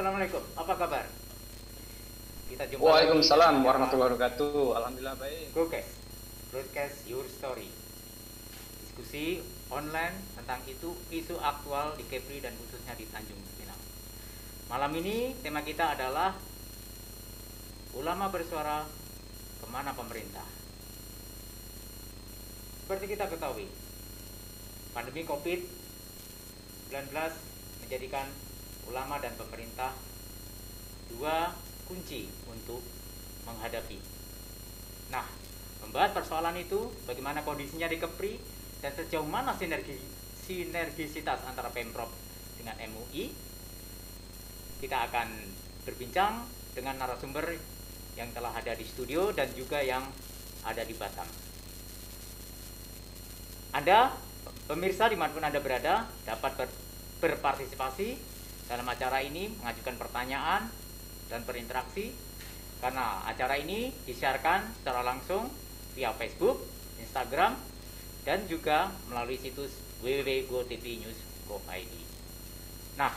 Assalamualaikum. Apa kabar? Kita jumpa lagi Waalaikumsalam dalam warahmatullahi wabarakatuh. Alhamdulillah baik. GoCast, Broadcast Your Story. Diskusi online tentang isu aktual di Kepri dan khususnya di Tanjung Pinang. Malam ini tema kita adalah ulama bersuara kemana pemerintah. Seperti kita ketahui, pandemi COVID-19 menjadikan ulama dan pemerintah dua kunci untuk menghadapi. Nah, membahas persoalan itu, bagaimana kondisinya di Kepri dan sejauh mana sinergisitas antara Pemprov dengan MUI, kita akan berbincang dengan narasumber yang telah ada di studio dan juga yang ada di Batam. Anda, pemirsa dimanapun Anda berada, dapat berpartisipasi dalam acara ini, mengajukan pertanyaan dan berinteraksi, karena acara ini disiarkan secara langsung via Facebook, Instagram, dan juga melalui situs www.gotvnews.co.id. Nah,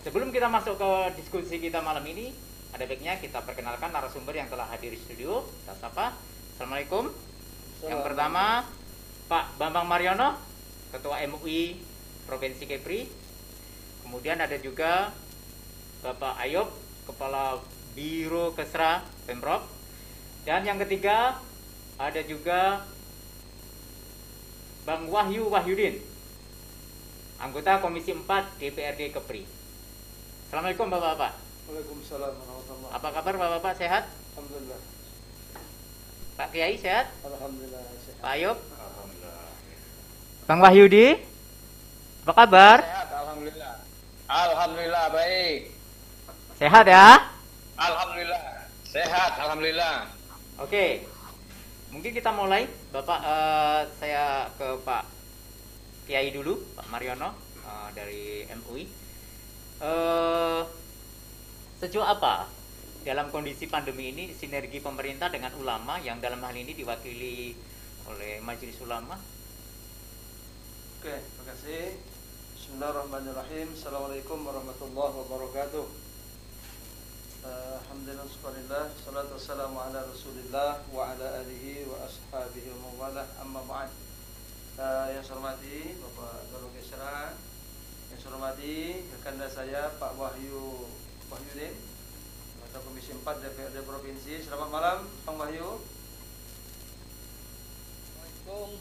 sebelum kita masuk ke diskusi kita malam ini, ada baiknya kita perkenalkan narasumber yang telah hadir di studio. Kita sapa. Assalamualaikum. Yang pertama, Pak Bambang Mariono, Ketua MUI Provinsi Kepri. Kemudian ada juga Bapak Ayub, Kepala Biro Kesra Pemprov. Dan yang ketiga ada juga Bang Wahyu Wahyudin, anggota Komisi 4 DPRD Kepri. Assalamualaikum Bapak-bapak. Waalaikumsalam warahmatullahi. Apa kabar Bapak-bapak, sehat? Alhamdulillah. Pak Kiai sehat? Alhamdulillah sehat. Pak Ayub? Bang Wahyudi? Apa kabar? Sehat, alhamdulillah. Alhamdulillah baik. Sehat ya? Alhamdulillah. Sehat, alhamdulillah. Oke. Mungkin kita mulai. Bapak, saya ke Pak Kiai dulu, Pak Mariono dari MUI. Sejauh apa dalam kondisi pandemi ini sinergi pemerintah dengan ulama yang dalam hal ini diwakili oleh Majelis Ulama? Oke, terima kasih. Bismillahirrahmanirrahim. Assalamualaikum warahmatullahi wabarakatuh. Alhamdulillah, subhanallah, salatu wassalamu ala rasulillah wa ala alihi wa ashabihi wa mawalah, amma ba'd. Yang saya hormati Bapak Biro Kesra, yang saya hormati rekan saya Pak Wahyudin, Ketua Komisi 4 DPRD Provinsi. Selamat malam, Bang Wahyu. Assalamualaikum.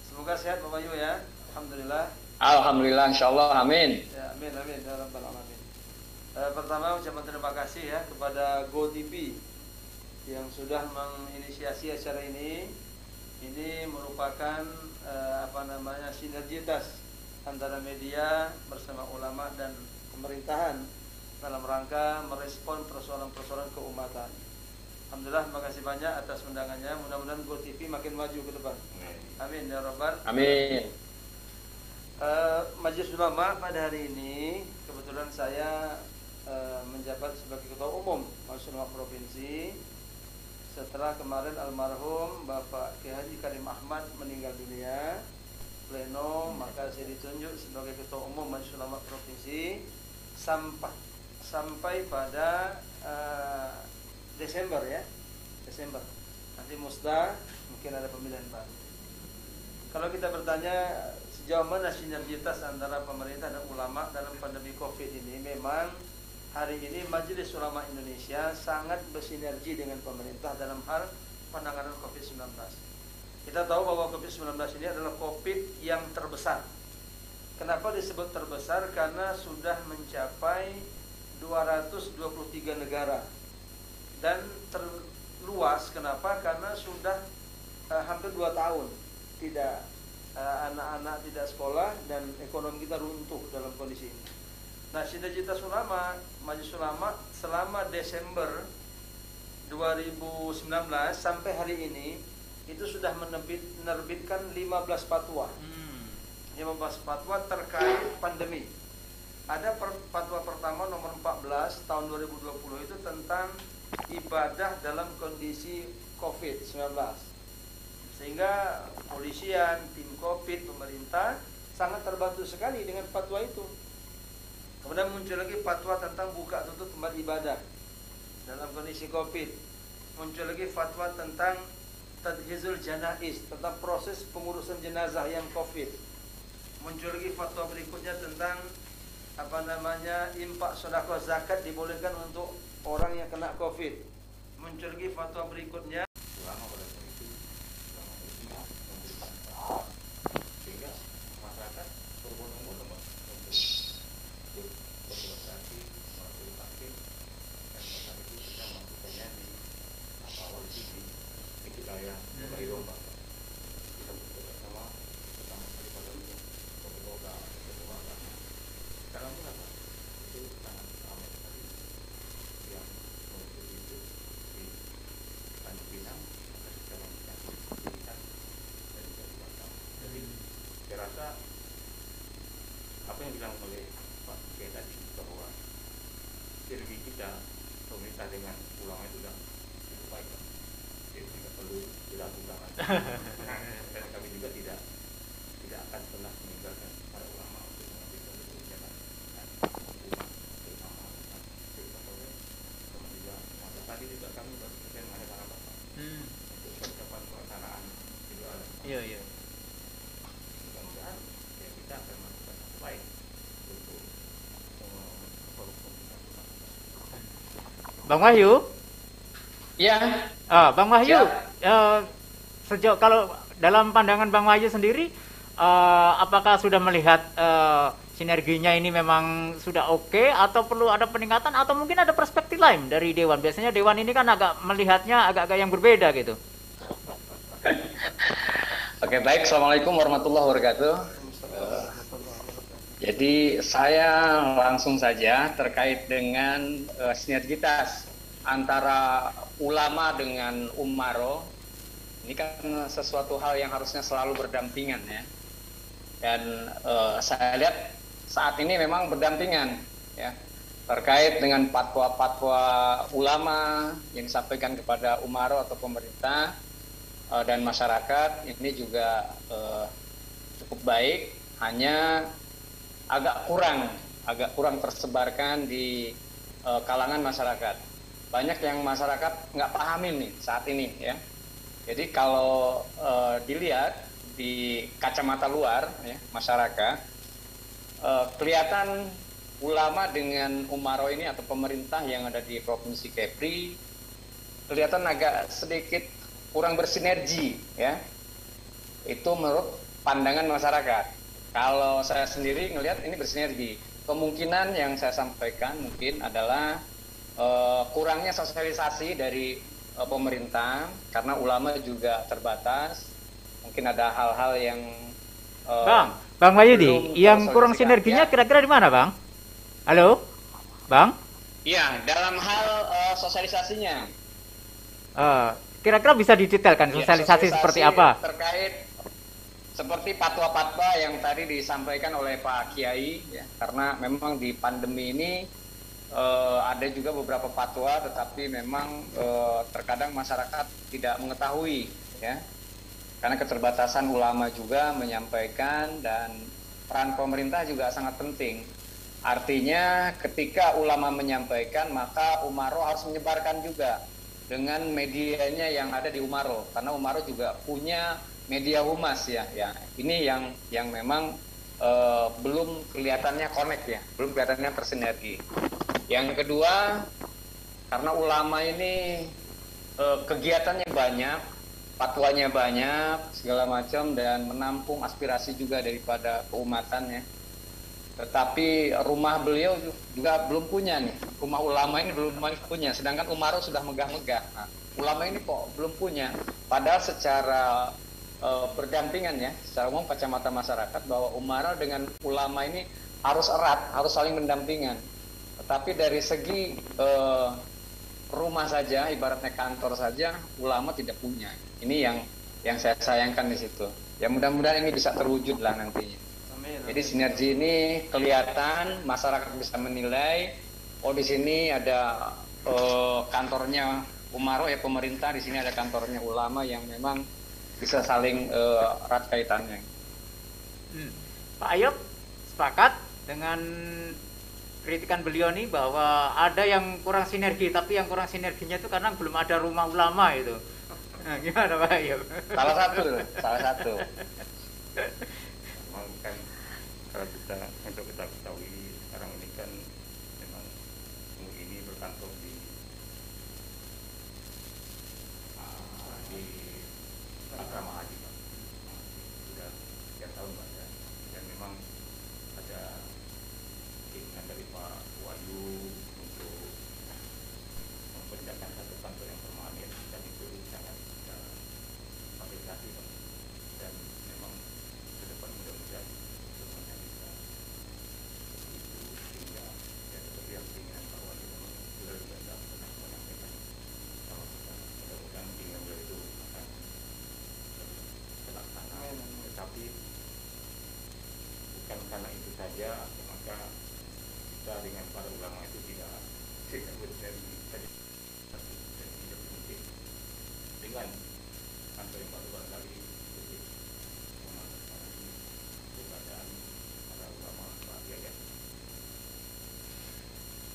Semoga sehat Pak Wahyu ya. Alhamdulillah. Alhamdulillah, insyaallah, amin. Ya, amin amin ya rabbal alamin. Pertama ucapan terima kasih ya kepada GoTV yang sudah menginisiasi acara ini. Ini merupakan sinergitas antara media bersama ulama dan pemerintahan dalam rangka merespon persoalan-persoalan keumatan. Alhamdulillah, terima kasih banyak atas undangannya. Mudah-mudahan GoTV makin maju ke depan. Amin ya rabbal. Amin. Majelis Ulama pada hari ini kebetulan saya menjabat sebagai Ketua Umum Majelis Ulama Provinsi setelah kemarin almarhum Bapak Kiai Haji Karim Ahmad meninggal dunia pleno, maka saya ditunjuk sebagai Ketua Umum Majelis Ulama Provinsi sampai pada Desember ya. Desember. Nanti musda mungkin ada pemilihan baru. Kalau kita bertanya sejauh mana sinergitas antara pemerintah dan ulama dalam pandemi COVID ini, memang hari ini Majelis Ulama Indonesia sangat bersinergi dengan pemerintah dalam hal penanganan COVID-19. Kita tahu bahwa COVID-19 ini adalah COVID yang terbesar. Kenapa disebut terbesar? Karena sudah mencapai 223 negara. Dan terluas, kenapa? Karena sudah hampir 2 tahun tidak anak-anak tidak sekolah dan ekonomi kita runtuh dalam kondisi ini. Nah, sinergitas ulama, Majelis Ulama selama Desember 2019 sampai hari ini itu sudah menerbitkan 15 fatwa. 15 fatwa terkait pandemi. Ada fatwa pertama nomor 14 tahun 2020 itu tentang ibadah dalam kondisi COVID-19. Sehingga polisian, tim COVID, pemerintah sangat terbantu sekali dengan fatwa itu. Kemudian muncul lagi fatwa tentang buka tutup tempat ibadah dalam kondisi Covid. Muncul lagi fatwa tentang tadhizul janaiz, tentang proses pengurusan jenazah yang Covid. Muncul lagi fatwa berikutnya tentang infak sedekah zakat dibolehkan untuk orang yang kena Covid. Muncul lagi fatwa berikutnya ulama pada saat itu ulama Islam memberikan sehingga masyarakat berbondong-bondong untuk berorganisasi melakukan vaksin, dan pada saat itu kita melakukannya di awal di wilayah Bayu Pak. Kita bersama pertama kali pada berdoa sekarang pun apa itu sangat amat sekali yang untuk itu di Tanjung Pinang maka kita memberikan pendidikan dan juga di Batam. Jadi saya rasa apa yang bilang oleh Pak Kiai tadi bahwa sinergi kita pemerintah dengan ulama itu sudah cukup baik, jadi tidak perlu dilakukan. Dan kami juga tidak akan pernah meninggalkan para ulama untuk mengambil kebijakan dan umat terutama umat Tionghoa. Kemudian juga masa tadi juga kami baru selesai mengadakan apa untuk persiapan pelaksanaan juga ada. Iya. Mudah-mudahan ya kita akan melakukan yang terbaik untuk Bang Wahyu? Ya, Bang Wahyu, Ya. sejauh kalau dalam pandangan Bang Wahyu sendiri, apakah sudah melihat sinerginya ini memang sudah oke atau perlu ada peningkatan atau mungkin ada perspektif lain dari Dewan? Biasanya Dewan ini kan agak melihatnya agak-agak yang berbeda gitu. oke baik. Assalamualaikum warahmatullahi wabarakatuh. Jadi saya langsung saja terkait dengan sinergitas antara ulama dengan umaro. Ini kan sesuatu hal yang harusnya selalu berdampingan ya. Dan saya lihat saat ini memang berdampingan ya, terkait dengan fatwa-fatwa ulama yang disampaikan kepada umaro atau pemerintah dan masyarakat ini juga cukup baik, hanya agak kurang tersebarkan di kalangan masyarakat. Banyak yang masyarakat nggak pahamin nih saat ini ya. Jadi kalau dilihat di kacamata luar ya, masyarakat kelihatan ulama dengan umaro ini atau pemerintah yang ada di Provinsi Kepri kelihatan agak sedikit kurang bersinergi ya. Itu menurut pandangan masyarakat. Kalau saya sendiri ngelihat ini bersinergi. Kemungkinan yang saya sampaikan mungkin adalah kurangnya sosialisasi dari pemerintah karena ulama juga terbatas. Mungkin ada hal-hal yang Bang Wahyudi, yang kurang sinerginya kira-kira di mana, Bang? Halo? Bang? Iya, dalam hal sosialisasinya. Kira-kira bisa didetailkan sosialisasi seperti apa? Terkait seperti fatwa-fatwa yang tadi disampaikan oleh Pak Kiai ya, karena memang di pandemi ini ada juga beberapa fatwa, tetapi memang terkadang masyarakat tidak mengetahui ya, karena keterbatasan ulama juga menyampaikan dan peran pemerintah juga sangat penting. Artinya ketika ulama menyampaikan maka umaro harus menyebarkan juga dengan medianya yang ada di umaro, karena umaro juga punya media humas ya. Ini yang memang belum kelihatannya connect ya, belum kelihatannya tersinergi. Yang kedua, karena ulama ini kegiatannya banyak, fatwanya banyak, segala macam, dan menampung aspirasi juga daripada keumatan ya. Tetapi rumah beliau juga belum punya nih, rumah ulama ini belum punya, sedangkan umaro sudah megah-megah. Nah, ulama ini kok belum punya, padahal secara berdampingan ya, secara umum kacamata masyarakat bahwa umara dengan ulama ini harus erat, harus saling mendampingan. Tetapi dari segi rumah saja, ibaratnya kantor saja, ulama tidak punya. Ini yang saya sayangkan di situ. Ya mudah-mudahan ini bisa terwujud lah nantinya. Jadi sinergi ini kelihatan, masyarakat bisa menilai, oh di sini ada kantornya umaro ya pemerintah, di sini ada kantornya ulama yang memang bisa saling erat kaitannya. Pak Ayub sepakat dengan kritikan beliau nih bahwa ada yang kurang sinergi, tapi yang kurang sinerginya itu karena belum ada rumah ulama itu. Nah, gimana Pak Ayub? Salah satu. Memang kan kalau untuk kita ketahui sekarang ini kan memang MUI ini berkantor di asrama haji Pak. Sudah sekian tahun Pak ya. Dan memang ada keinginan dari Pak Wahyu untuk mempercayakan satu kantor yang permanen, dan itu sangat kita apresiasi Pak. Dan memang ke depan mudah-mudahan semuanya bisa itu, sehingga ya seperti yang keinginan Pak Wahyu memang sudah pernah menyampaikan kalau kita mudah-mudahan keinginan beliau itu akan terlaksana. Tetapi bukan karena itu saja maka kita dengan para ulama itu tidak benar saja dan tidak mungkin dengan kantor yang baru barangkali sedikit mengalami keberadaan para ulama bahagia ya.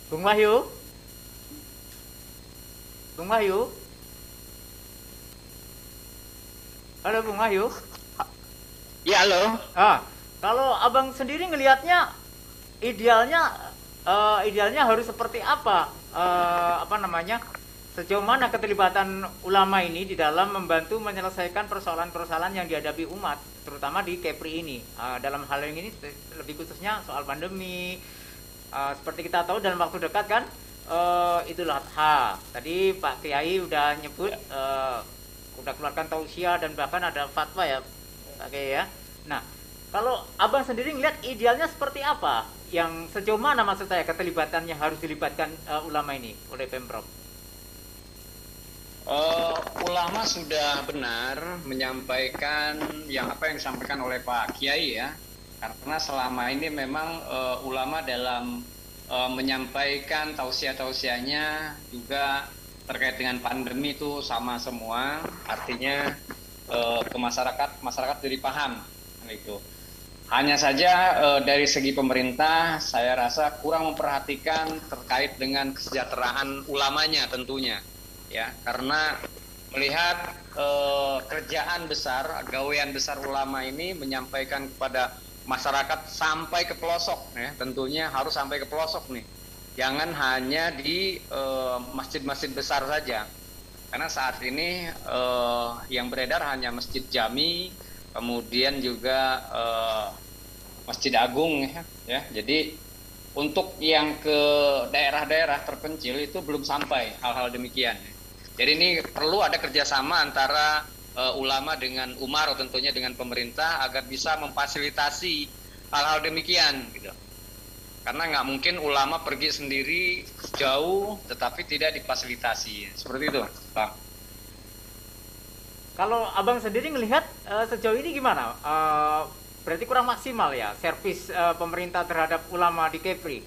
Bung Wahyu? Bung Wahyu? Halo Bung Wahyu? Ya, halo. Kalau abang sendiri ngelihatnya idealnya harus seperti apa? Sejauh mana keterlibatan ulama ini di dalam membantu menyelesaikan persoalan-persoalan yang dihadapi umat, terutama di Kepri ini. Dalam hal yang ini lebih khususnya soal pandemi. Seperti kita tahu dalam waktu dekat kan Idul Adha. Tadi Pak Kiai udah nyebut udah keluarkan tausiah dan bahkan ada fatwa ya Pak Kiai ya. Nah, kalau abang sendiri ngelihat idealnya seperti apa? Yang sejauh mana maksud saya keterlibatannya harus dilibatkan ulama ini oleh Pemprov? Ulama sudah benar menyampaikan apa yang disampaikan oleh Pak Kiai ya, karena selama ini memang ulama dalam menyampaikan tausiah-tausiahnya juga terkait dengan pandemi itu sama semua, artinya ke masyarakat jadi paham itu. Hanya saja dari segi pemerintah saya rasa kurang memperhatikan terkait dengan kesejahteraan ulamanya tentunya. Ya, karena melihat kerjaan besar, gawean besar ulama ini menyampaikan kepada masyarakat sampai ke pelosok, ya, tentunya harus sampai ke pelosok nih. Jangan hanya di masjid-masjid besar saja, karena saat ini yang beredar hanya masjid jami, kemudian juga Masjid Agung, ya. Jadi untuk yang ke daerah-daerah terpencil itu belum sampai hal-hal demikian. Jadi ini perlu ada kerjasama antara ulama dengan umaro, tentunya dengan pemerintah agar bisa memfasilitasi hal-hal demikian gitu. Karena nggak mungkin ulama pergi sendiri jauh tetapi tidak difasilitasi. Seperti itu, Bang. Kalau abang sendiri melihat sejauh ini gimana? Berarti kurang maksimal ya servis pemerintah terhadap ulama di Kepri?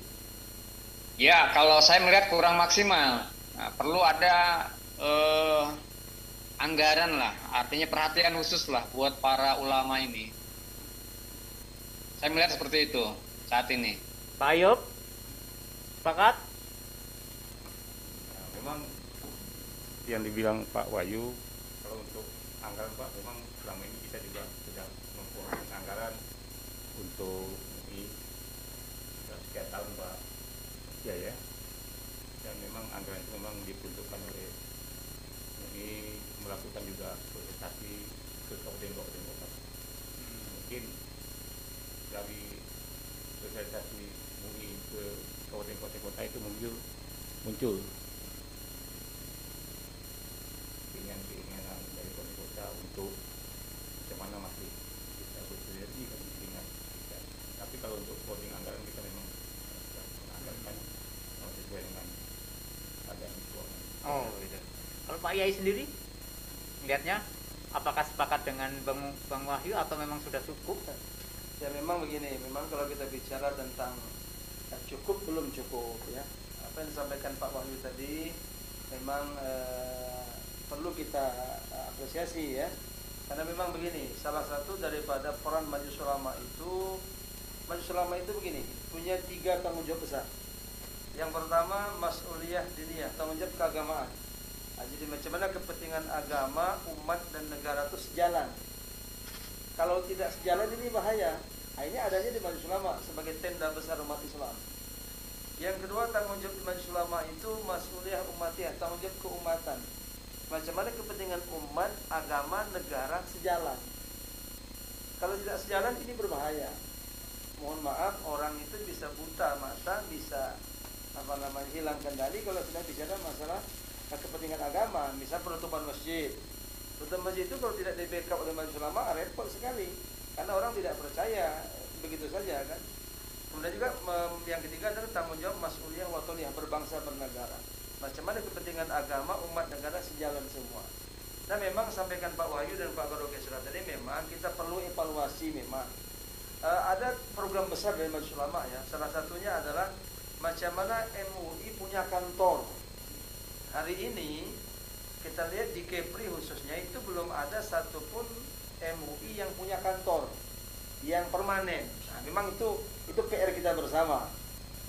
Ya, kalau saya melihat kurang maksimal. Nah, perlu ada anggaran lah, artinya perhatian khusus lah buat para ulama ini. Saya melihat seperti itu saat ini. Pak Ayub, sepakat? Nah, memang yang dibilang Pak Wahyu, kalau untuk anggaran Pak, memang selama ini kita juga sudah memperoleh anggaran untuk ini sekian tahun Pak ya. Dan memang anggaran itu memang diperuntukkan oleh ini melakukan juga sosialisasi ke kabupaten kota. Mungkin dari sosialisasi MUI ke kabupaten kota itu muncul keinginan dari kabupaten kota untuk bagaimana masih bisa bersinergi dengan kita. Tapi kalau untuk coding anggaran kita memang menganggarkan sesuai dengan keadaan keuangan. Oh, gitu. Kalau Pak Yai sendiri melihatnya apakah sepakat dengan Bang Wahyu atau memang sudah cukup? Ya memang begini, memang kalau kita bicara tentang cukup belum cukup ya. Apa yang disampaikan Pak Wahyu tadi memang perlu kita apresiasi ya. Karena memang begini, salah satu daripada peran Majelis Ulama itu begini, punya 3 tanggung jawab besar. Yang pertama mas'uliyah diniyah, tanggung jawab keagamaan. Nah, jadi macam mana kepentingan agama, umat dan negara itu sejalan. Kalau tidak sejalan ini bahaya. Nah, ini adanya di Majelis Ulama sebagai tenda besar umat Islam. Yang kedua, tanggung jawab di Majelis Ulama itu mas'uliyah umatiyah, tanggung jawab keumatan. Macam mana kepentingan umat, agama, negara sejalan. Kalau tidak sejalan ini berbahaya. Mohon maaf, orang itu bisa buta mata, bisa hilang kendali kalau sedang bicara masalah kepentingan agama. Misal penutupan masjid. Penutupan masjid itu kalau tidak di-backup oleh Majelis Ulama repot sekali. Karena orang tidak percaya begitu saja kan. Kemudian juga yang ketiga adalah tanggung jawab mas'uliyah watoniyah, berbangsa bernegara. Macam mana kepentingan agama, umat, negara sejalan semua. Nah memang sampaikan Pak Wahyu dan Pak Goroke surat tadi, memang kita perlu evaluasi memang. Ada program besar dari Majelis Ulama ya. Salah satunya adalah macam mana MUI punya kantor. Hari ini kita lihat di Kepri khususnya itu belum ada satupun MUI yang punya kantor yang permanen. Nah, memang itu PR kita bersama.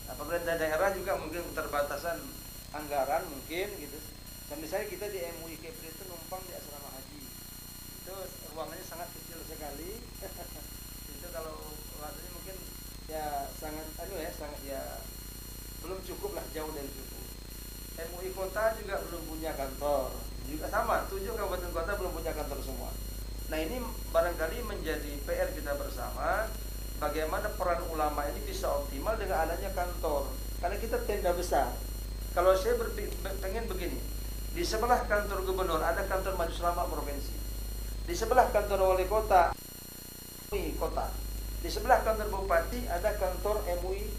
Nah, pemerintah daerah juga mungkin keterbatasan anggaran mungkin gitu. Dan misalnya kita di MUI Kepri itu numpang di asrama haji. Itu ruangannya sangat kecil sekali. Itu kalau rasanya mungkin ya sangat sangat belum cukup lah, jauh dari cukup. MUI kota juga belum punya kantor. Juga sama, 7 kabupaten kota belum punya kantor semua. Nah ini barangkali menjadi PR kita bersama, bagaimana peran ulama ini bisa optimal dengan adanya kantor. Karena kita tenda besar. Kalau saya pengen begini, di sebelah kantor gubernur ada kantor Majelis Ulama provinsi, di sebelah kantor wali kota MUI kota, di sebelah kantor bupati ada kantor MUI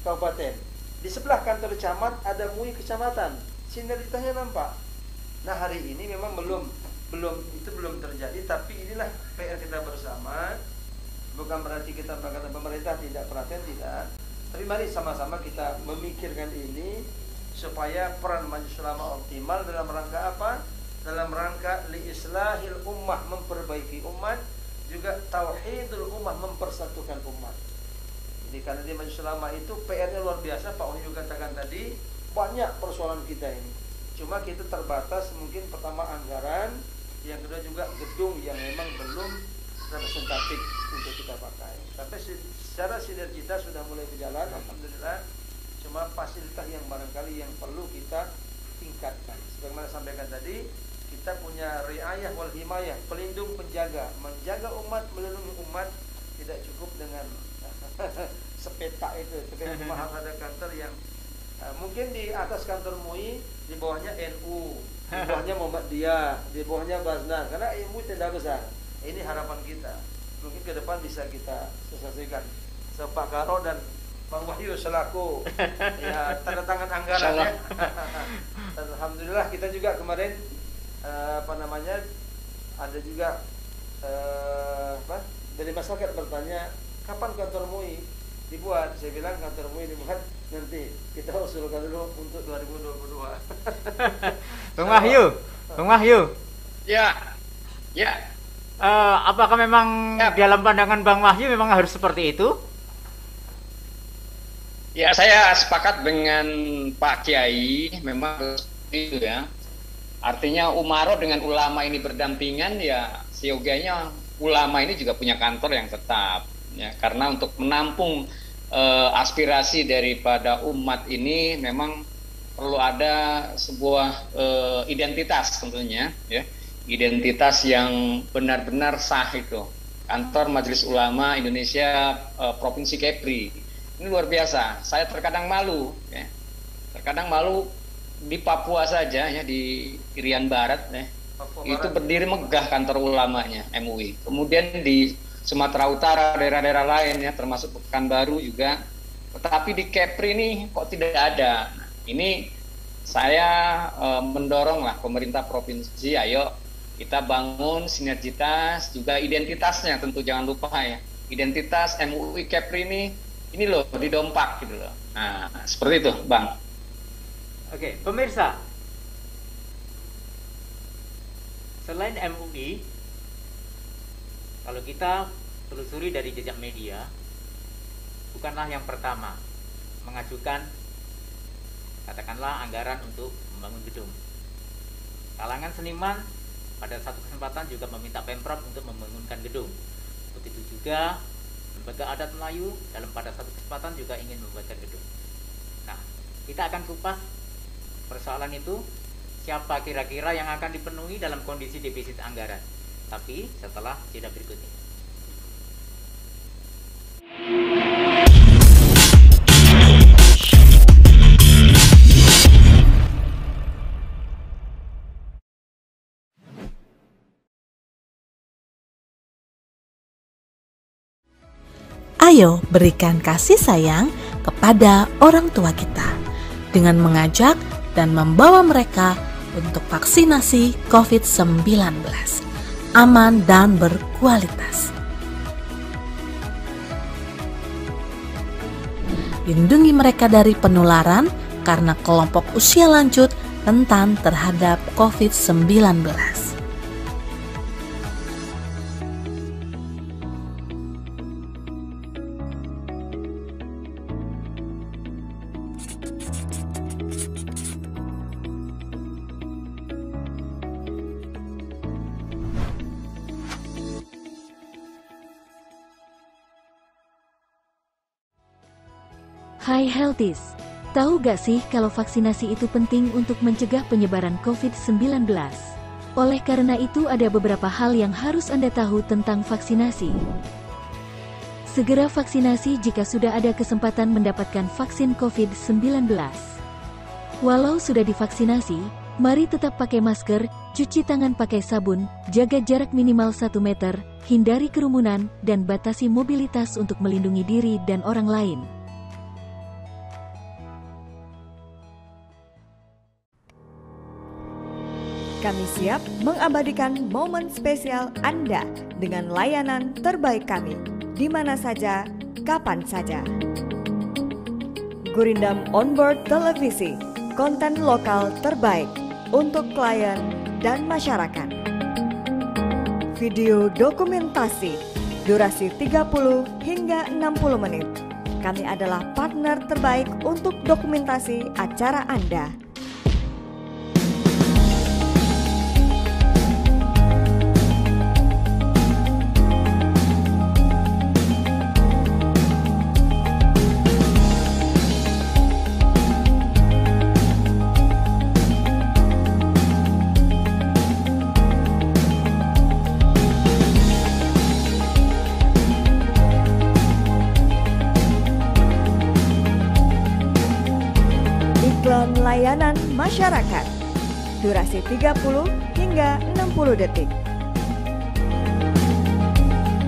kabupaten, di sebelah kantor camat ada MUI kecamatan. Sinergitasnya nampak. Nah hari ini memang belum terjadi, tapi inilah PR kita bersama. Bukan berarti kita berkata pemerintah tidak perhatian, tidak. Tapi mari sama-sama kita memikirkan ini supaya peran Majelis Ulama optimal dalam rangka apa? Dalam rangka liislahil ummah, memperbaiki umat, juga tauhidul ummah, mempersatukan umat. Jadi karena di Majelis Ulama itu PR-nya luar biasa. Pak Wahyu katakan tadi banyak persoalan kita ini. Cuma kita terbatas, mungkin pertama anggaran, yang kedua juga gedung yang memang belum representatif untuk kita pakai. Tapi secara sinergitas sudah mulai berjalan, alhamdulillah. Cuma fasilitas yang barangkali yang perlu kita tingkatkan. Sebagaimana sampaikan tadi, kita punya riayah wal himayah, pelindung penjaga, menjaga umat, melindungi umat. Tidak cukup dengan sepetak itu, tapi harus ada kantor yang mungkin di atas kantor MUI, di bawahnya NU, di bawahnya Muhammadiyah, di bawahnya Basnar, karena MUI tenda besar. Ini harapan kita. Mungkin ke depan bisa kita sosialisasikan. So, Pak Garo dan Bang Wahyu selaku ya tanda tangan anggaran ya. Alhamdulillah kita juga kemarin ada juga dari masyarakat bertanya kapan kantor MUI dibuat. Saya bilang kantor MUI dibuat nanti, kita usulkan dulu untuk 2022. Bang Wahyu. Ya. Apakah memang dalam pandangan Bang Wahyu memang harus seperti itu? Ya, saya sepakat dengan Pak Kiai, memang itu ya. Artinya umaro dengan ulama ini berdampingan, ya seyogianya ulama ini juga punya kantor yang tetap ya, karena untuk menampung aspirasi daripada umat ini memang perlu ada sebuah identitas tentunya ya, identitas yang benar-benar sah. Itu kantor Majelis Ulama Indonesia Provinsi Kepri ini luar biasa. Saya terkadang malu ya, di Papua saja ya, di Irian Barat ya, itu berdiri megah kantor ulamanya MUI. Kemudian di Sumatera Utara, daerah-daerah lain ya, termasuk Pekanbaru juga. Tetapi di Kepri ini kok tidak ada. Nah, ini saya mendorong lah pemerintah provinsi, ayo kita bangun sinergitas, juga identitasnya tentu jangan lupa ya. Identitas MUI Kepri ini loh didompak gitu loh. Nah, seperti itu, Bang. Oke, pemirsa. Selain MUI, kalau kita telusuri dari jejak media, bukanlah yang pertama mengajukan katakanlah anggaran untuk membangun gedung. Kalangan seniman pada satu kesempatan juga meminta Pemprov untuk membangunkan gedung. Begitu juga lembaga adat Melayu pada satu kesempatan juga ingin membuatkan gedung. Nah, kita akan kupas persoalan itu, siapa kira-kira yang akan dipenuhi dalam kondisi defisit anggaran. Tapi setelah jeda berikut ini. Ayo berikan kasih sayang kepada orang tua kita dengan mengajak dan membawa mereka untuk vaksinasi COVID-19 aman dan berkualitas. Lindungi mereka dari penularan karena kelompok usia lanjut rentan terhadap COVID-19. Hai Healthies, tahu gak sih kalau vaksinasi itu penting untuk mencegah penyebaran COVID-19? Oleh karena itu ada beberapa hal yang harus Anda tahu tentang vaksinasi. Segera vaksinasi jika sudah ada kesempatan mendapatkan vaksin COVID-19. Walau sudah divaksinasi, mari tetap pakai masker, cuci tangan pakai sabun, jaga jarak minimal 1 meter, hindari kerumunan, dan batasi mobilitas untuk melindungi diri dan orang lain. Kami siap mengabadikan momen spesial Anda dengan layanan terbaik kami, di mana saja, kapan saja. Gurindam Onboard Televisi, konten lokal terbaik untuk klien dan masyarakat. Video dokumentasi, durasi 30 hingga 60 menit. Kami adalah partner terbaik untuk dokumentasi acara Anda. Layanan masyarakat, durasi 30 hingga 60 detik.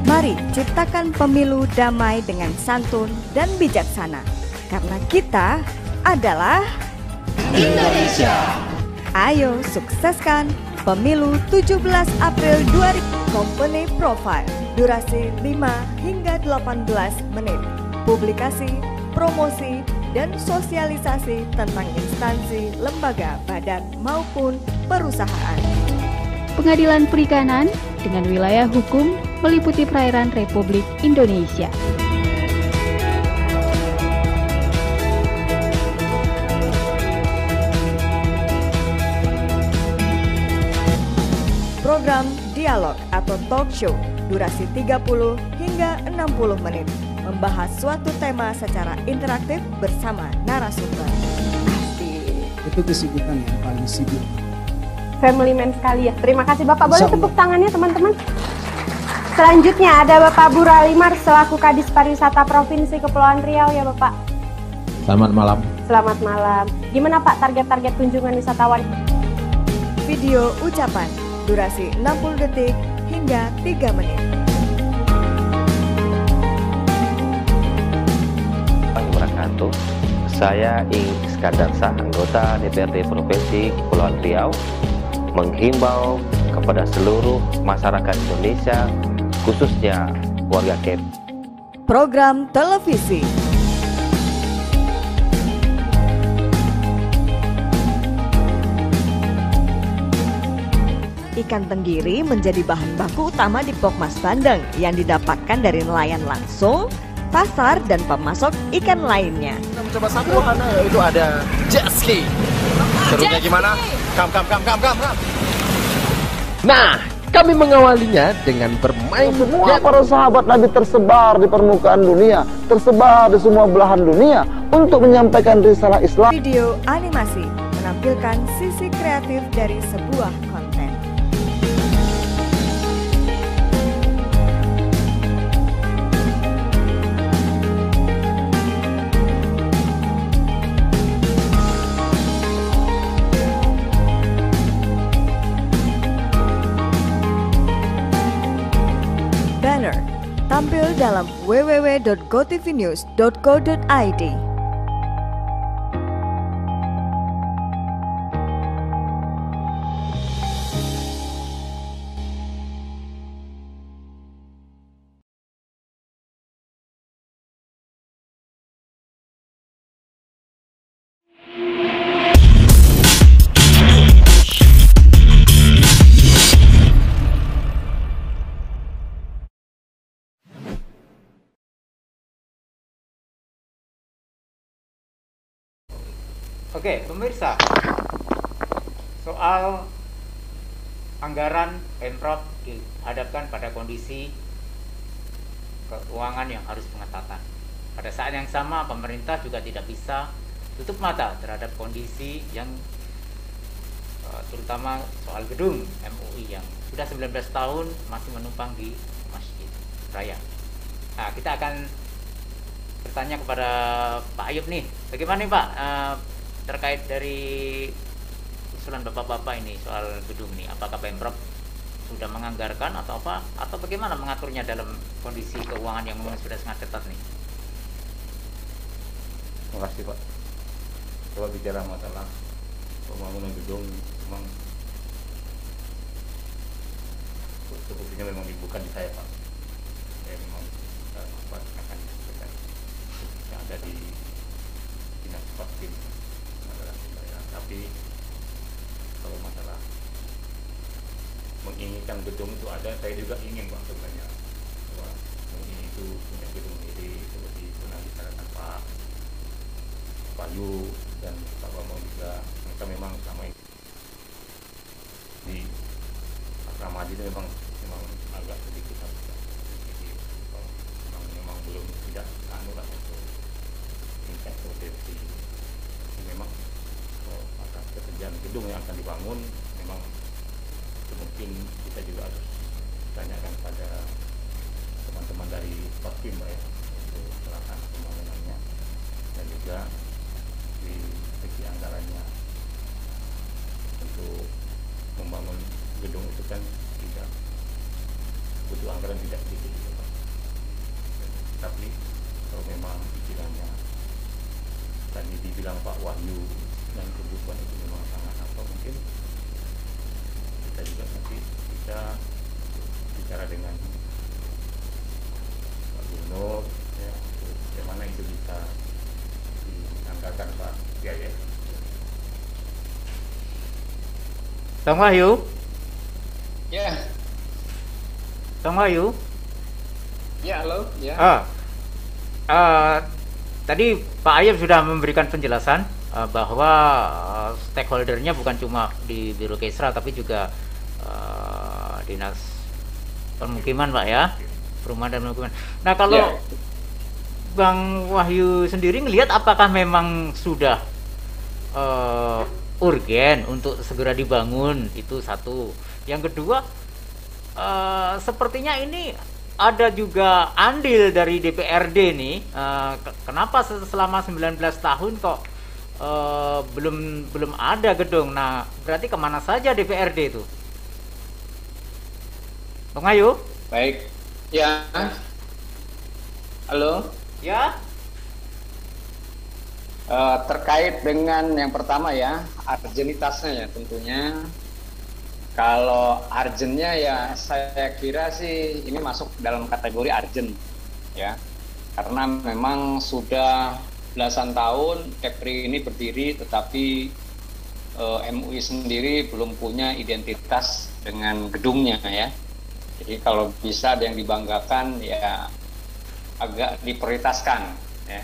Mari ciptakan pemilu damai dengan santun dan bijaksana, karena kita adalah Indonesia. Ayo sukseskan pemilu 17 April 2000. Company Profile, durasi 5 hingga 18 menit. Publikasi, promosi, dan sosialisasi tentang instansi, lembaga, badan, maupun perusahaan. Pengadilan Perikanan dengan wilayah hukum meliputi perairan Republik Indonesia. Program dialog atau talk show, durasi 30 hingga 60 menit. Membahas suatu tema secara interaktif bersama narasumber. Itu kesibukan yang paling sibuk. Family man sekali ya. Terima kasih Bapak. Boleh tepuk tangannya teman-teman. Selanjutnya ada Bapak Buralimar selaku Kadis Pariwisata Provinsi Kepulauan Riau ya Bapak. Selamat malam. Selamat malam. Gimana Pak target-target kunjungan wisatawan? Video ucapan, durasi 60 detik hingga 3 menit. Saya Ing Iskandar Shah, anggota DPRD Provinsi Kepulauan Riau, menghimbau kepada seluruh masyarakat Indonesia, khususnya warga KEP. Program televisi. Ikan tenggiri menjadi bahan baku utama di Pokmas Bandeng yang didapatkan dari nelayan langsung pasar, dan pemasok ikan lainnya. Kita mencoba satu wahana, yaitu ada jet ski. Serunya gimana? Kam. Nah, kami mengawalinya dengan bermain Semua para sahabat Nabi tersebar di permukaan dunia, tersebar di semua belahan dunia untuk menyampaikan risalah Islam. Video animasi menampilkan sisi kreatif dari sebuah konten. Banner tampil dalam www.gotvnews.co.id. Oke, pemirsa, soal anggaran Pemprov dihadapkan pada kondisi keuangan yang harus pengetatan. Pada saat yang sama, pemerintah juga tidak bisa tutup mata terhadap kondisi yang terutama soal gedung MUI yang sudah 19 tahun masih menumpang di Masjid Raya. Nah, kita akan bertanya kepada Pak Ayub nih, bagaimana nih Pak terkait dari usulan bapak-bapak ini soal gedung nih, apakah Pemprov sudah menganggarkan atau apa, atau bagaimana mengaturnya dalam kondisi keuangan yang memang sudah sangat ketat nih? Terima kasih Pak. Kalau bicara masalah pembangunan gedung, memang sepertinya memang bukan di saya Pak. Saya memang akan menyampaikan yang ada di Dinas Faktim. Tapi kalau masalah menginginkan gedung itu ada, saya juga ingin Pak sebenarnya bahwa MUI itu punya gedung sendiri seperti pernah dikatakan Pak Bayu dan Pak Bambang juga. Mereka memang selama ini di asrama itu memang agak sedikit memang belum tidak lah untuk tingkat potensi. Memang akan pekerjaan gedung yang akan dibangun memang mungkin kita juga harus tanyakan pada teman-teman dari Faktim ya, untuk pelaksanaan pembangunannya dan juga di segi anggarannya. Untuk membangun gedung itu kan tidak butuh anggaran tidak sedikit gitu Pak. Tapi kalau memang pikirannya tadi dibilang Pak Wahyu dan kebutuhan itu memang sangat apa, mungkin kita juga nanti bisa bicara dengan Pak Gubernur ya, bagaimana itu bisa dianggarkan Pak Kiai. Bang Wahyu? Ya. Bang Wahyu? Ya, halo. Ya. Tadi Pak Ayub sudah memberikan penjelasan bahwa stakeholdernya bukan cuma di Biro Kesra tapi juga Dinas Permukiman Pak ya, Perumahan dan Permukiman. Nah kalau Bang Wahyu sendiri ngelihat apakah memang sudah urgen untuk segera dibangun, itu satu. Yang kedua, sepertinya ini ada juga andil dari DPRD nih. Kenapa selama 19 tahun kok belum ada gedung? Nah, berarti kemana saja DPRD itu? Bang Ayu? Baik. Ya. Halo. Ya. Terkait dengan yang pertama ya, urgenitasnya ya tentunya. Kalau urgentnya ya saya kira sih ini masuk dalam kategori urgent ya, karena memang sudah belasan tahun Kepri ini berdiri, tetapi MUI sendiri belum punya identitas dengan gedungnya ya. Jadi kalau bisa ada yang dibanggakan ya agak diprioritaskan, ya.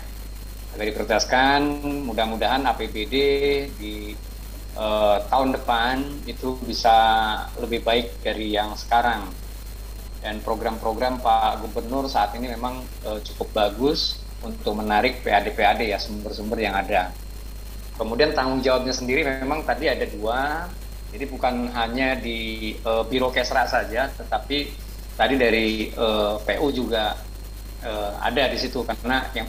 Agak diprioritaskan. Mudah-mudahan APBD di tahun depan itu bisa lebih baik dari yang sekarang. Dan program-program Pak Gubernur saat ini memang cukup bagus untuk menarik PAD-PAD ya, sumber-sumber yang ada. Kemudian tanggung jawabnya sendiri memang tadi ada 2, jadi bukan hanya di Biro Kesra saja, tetapi tadi dari PU juga ada di situ, karena yang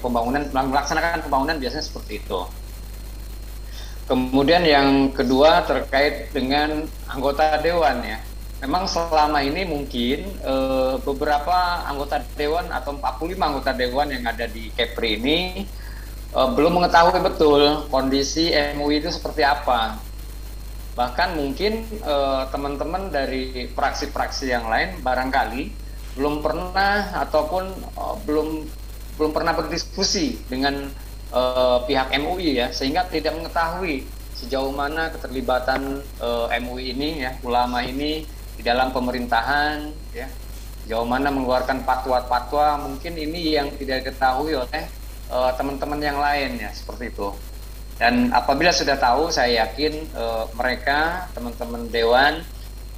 melaksanakan pembangunan biasanya seperti itu. Kemudian yang kedua terkait dengan anggota dewan ya. Memang selama ini mungkin beberapa anggota dewan atau 45 anggota dewan yang ada di Kepri ini belum mengetahui betul kondisi MUI itu seperti apa. Bahkan mungkin teman-teman dari fraksi-fraksi yang lain barangkali belum pernah ataupun belum pernah berdiskusi dengan pihak MUI ya, sehingga tidak mengetahui sejauh mana keterlibatan MUI ini ya, ulama ini di dalam pemerintahan ya, sejauh mana mengeluarkan fatwa-fatwa, mungkin ini yang tidak diketahui oleh teman-teman yang lain ya, seperti itu. Dan apabila sudah tahu, saya yakin mereka, teman-teman dewan,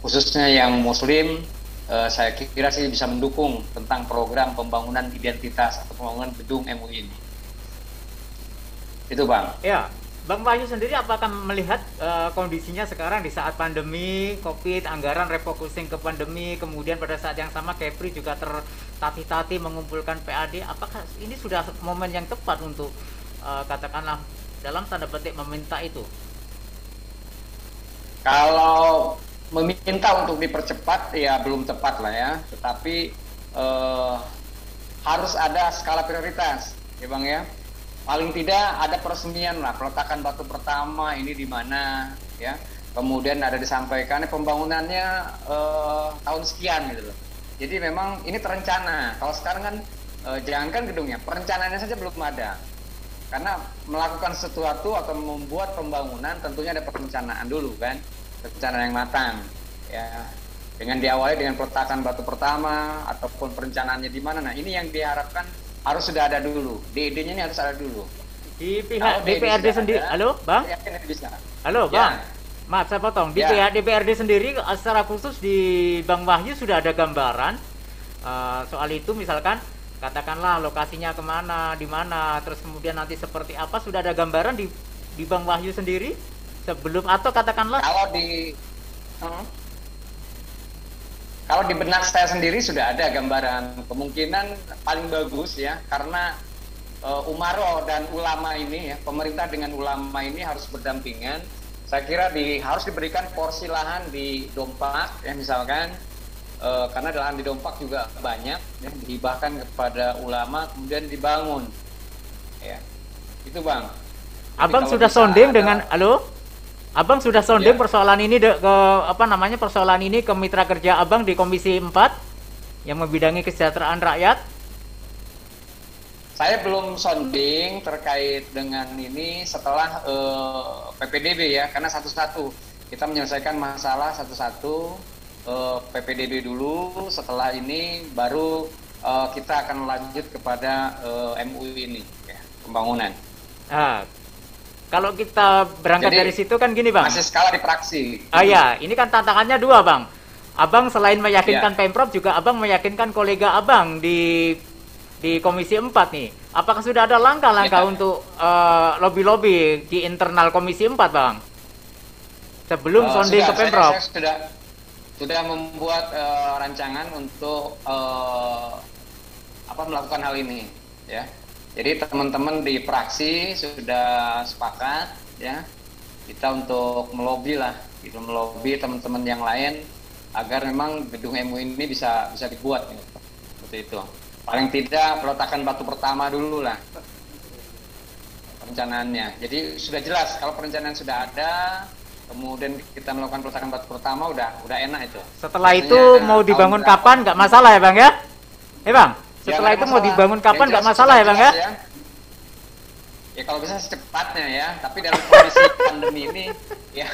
khususnya yang muslim, saya kira sih bisa mendukung tentang program pembangunan identitas atau pembangunan gedung MUI ini. Itu Bang. Ya, Bang Wahyu sendiri apakah melihat kondisinya sekarang di saat pandemi, COVID, anggaran refocusing ke pandemi, kemudian pada saat yang sama Kepri juga tertatih-tatih mengumpulkan PAD, apakah ini sudah momen yang tepat untuk katakanlah dalam tanda petik meminta itu? Kalau meminta untuk dipercepat ya belum tepat lah ya, tetapi harus ada skala prioritas ya Bang ya. Paling tidak ada peresmian lah, peletakan batu pertama ini di mana ya, kemudian ada disampaikan pembangunannya tahun sekian gitu loh. Jadi memang ini terencana. Kalau sekarang kan jangankan gedungnya, perencanaannya saja belum ada. Karena melakukan sesuatu atau membuat pembangunan tentunya ada perencanaan dulu kan, perencanaan yang matang ya. Dengan diawali dengan peletakan batu pertama ataupun perencanaannya di mana. Nah, ini yang diharapkan harus sudah ada dulu. DD-nya ini harus ada dulu. Di pihak DPRD sendiri, halo Bang? Halo Bang, maaf saya potong. Di pihak DPRD sendiri secara khusus di Bang Wahyu sudah ada gambaran soal itu, misalkan katakanlah lokasinya kemana, di mana, terus kemudian nanti seperti apa, sudah ada gambaran di Bang Wahyu sendiri sebelum, atau katakanlah kalau di benak saya sendiri sudah ada gambaran. Kemungkinan paling bagus ya, karena umaro dan ulama ini ya, pemerintah dengan ulama ini harus berdampingan. Saya kira harus diberikan porsi lahan di Dompak ya misalkan, karena lahan di Dompak juga banyak ya, dihibahkan kepada ulama kemudian dibangun. Ya, itu Bang. Abang sudah sonding dengan Abang sudah sonding persoalan ini persoalan ini ke mitra kerja Abang di Komisi 4 yang membidangi kesejahteraan rakyat? Saya belum sonding terkait dengan ini setelah PPDB ya, karena satu-satu kita menyelesaikan masalah satu-satu, PPDB dulu, setelah ini baru kita akan lanjut kepada MUI ini ya, pembangunan. Kalau kita berangkat dari situ kan gini Bang. Masih skala di praksi. Ya, ini kan tantangannya 2 Bang. Abang selain meyakinkan Pemprov juga Abang meyakinkan kolega Abang di Komisi 4 nih. Apakah sudah ada langkah-langkah untuk lobby-lobby di internal Komisi 4 Bang? Sebelum sonding ke Pemprov. Saya sudah membuat rancangan untuk melakukan hal ini ya. Jadi teman-teman di praksi sudah sepakat ya, kita untuk melobi teman-teman yang lain agar memang gedung MUI ini bisa dibuat gitu. Seperti itu. Paling tidak peletakan batu pertama dulu lah perencanaannya. Jadi sudah jelas kalau perencanaan sudah ada, kemudian kita melakukan peletakan batu pertama udah enak itu. Setelah itu mau dibangun kapan nggak masalah ya Bang ya? Bang? Setelah itu mau dibangun kapan nggak masalah ya Bang ya? Ya kalau bisa secepatnya ya, tapi dalam kondisi pandemi ini ya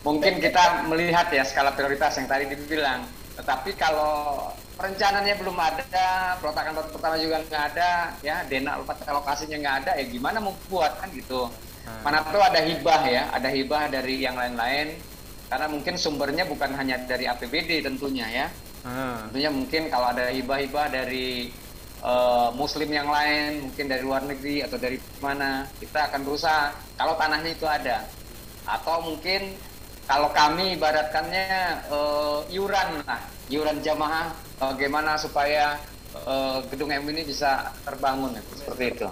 mungkin kita melihat ya skala prioritas yang tadi dibilang. Tetapi kalau perencanaannya belum ada, peletakan batu pertama juga nggak ada, ya dana alokasinya nggak ada, ya gimana mau buat kan gitu. Mana tuh ada hibah ya, ada hibah dari yang lain-lain, karena mungkin sumbernya bukan hanya dari APBD tentunya ya. Tentunya mungkin kalau ada hibah-hibah dari Muslim yang lain, mungkin dari luar negeri atau dari mana, kita akan berusaha kalau tanahnya itu ada. Atau mungkin kalau kami ibaratkannya iuran jamaah, bagaimana supaya gedung MU ini bisa terbangun, seperti itu.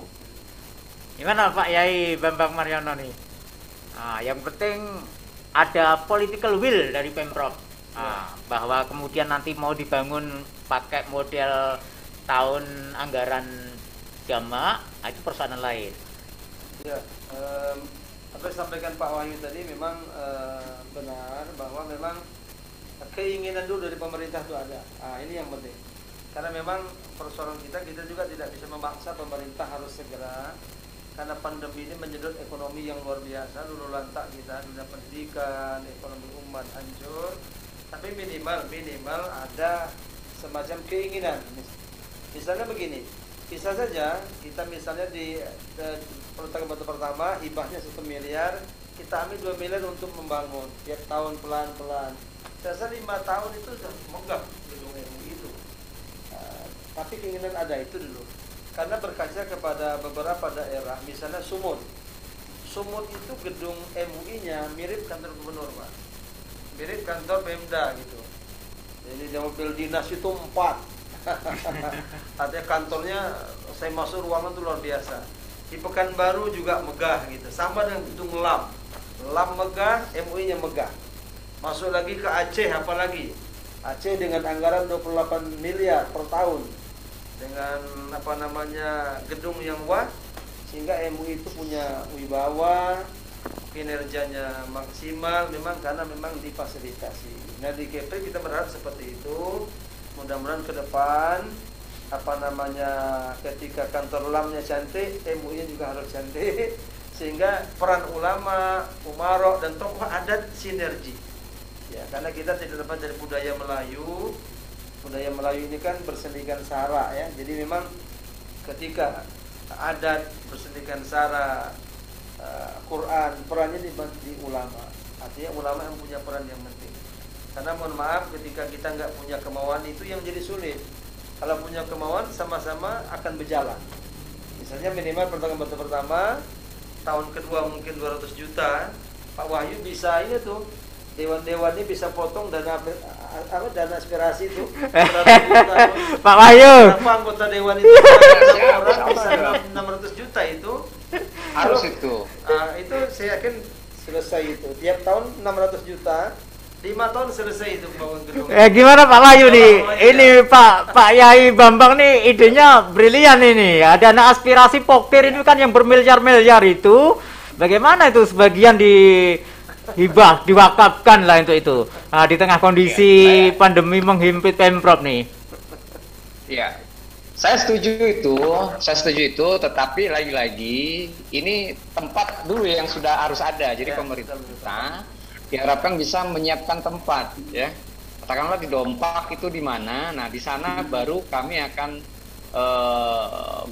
Gimana Pak Yai Bambang Mariono nih? Yang penting ada political will dari Pemprov, bahwa kemudian nanti mau dibangun pakai model tahun anggaran jamak, itu persoalan lain. Ya, apa yang disampaikan Pak Wahyu tadi memang benar, bahwa memang keinginan dulu dari pemerintah itu ada. Ini yang penting. Karena memang persoalan kita juga tidak bisa memaksa pemerintah harus segera, karena pandemi ini menyedot ekonomi yang luar biasa, lulu lantak kita, dunia pendidikan, ekonomi umat hancur. Tapi minimal ada semacam keinginan. Misalnya begini, bisa saja kita misalnya di peletakan batu pertama hibahnya 1 miliar, kita ambil 2 miliar untuk membangun tiap tahun pelan-pelan. Saya 5 tahun itu sudah megah gedung MUI itu. Tapi keinginan ada itu dulu. Karena berkaca kepada beberapa daerah, misalnya Sumut itu gedung MUI-nya mirip kantor gubernur, Pak. Mirip kantor Pemda gitu. Jadi mobil dinas itu 4. Artinya kantornya, saya masuk ruangan itu luar biasa. Di Pekanbaru juga megah gitu. Sama dengan gedung LAM megah, MUI-nya megah. Masuk lagi ke Aceh, apalagi Aceh dengan anggaran 28 miliar per tahun, dengan gedung yang wah, sehingga MUI itu punya wibawa, kinerjanya maksimal, memang karena memang difasilitasi. Nah di Kepri kita berharap seperti itu. Mudah-mudahan ke depan ketika kantor LAM-nya cantik, MUI-nya juga harus cantik, sehingga peran ulama, umarok dan tokoh adat sinergi. Ya, karena kita tidak lepas dari budaya Melayu. Budaya Melayu ini kan bersendikan sara ya. Jadi memang ketika adat bersendikan sara, Quran, perannya di ulama. Artinya ulama yang punya peran yang penting. Karena mohon maaf, ketika kita nggak punya kemauan itu yang jadi sulit. Kalau punya kemauan sama-sama akan berjalan. Misalnya minimal peletakan batu pertama, tahun kedua mungkin 200 juta. Pak Wahyu bisa ini tuh, dewan-dewan ini bisa potong dana aspirasi itu. Pak Wahyu. Berapa anggota dewan itu? Orang bisa 600 juta itu. Harus itu. Itu saya yakin selesai itu. Tiap tahun 600 juta. 5 tahun selesai itu bangun gedung. Gimana Pak Wahyu nih? Ini Pak Yai Bambang nih idenya brilian ini. Ada dana aspirasi pokir itu kan yang bermiliar-miliar itu. Bagaimana itu sebagian hibah, diwakafkan lah untuk itu. Di tengah kondisi pandemi menghimpit Pemprov nih. Iya. Saya setuju itu, tetapi lagi-lagi ini tempat dulu yang sudah harus ada. Jadi pemerintah diharapkan bisa menyiapkan tempat, ya. Katakanlah di Dompak itu di mana? Nah, di sana baru kami akan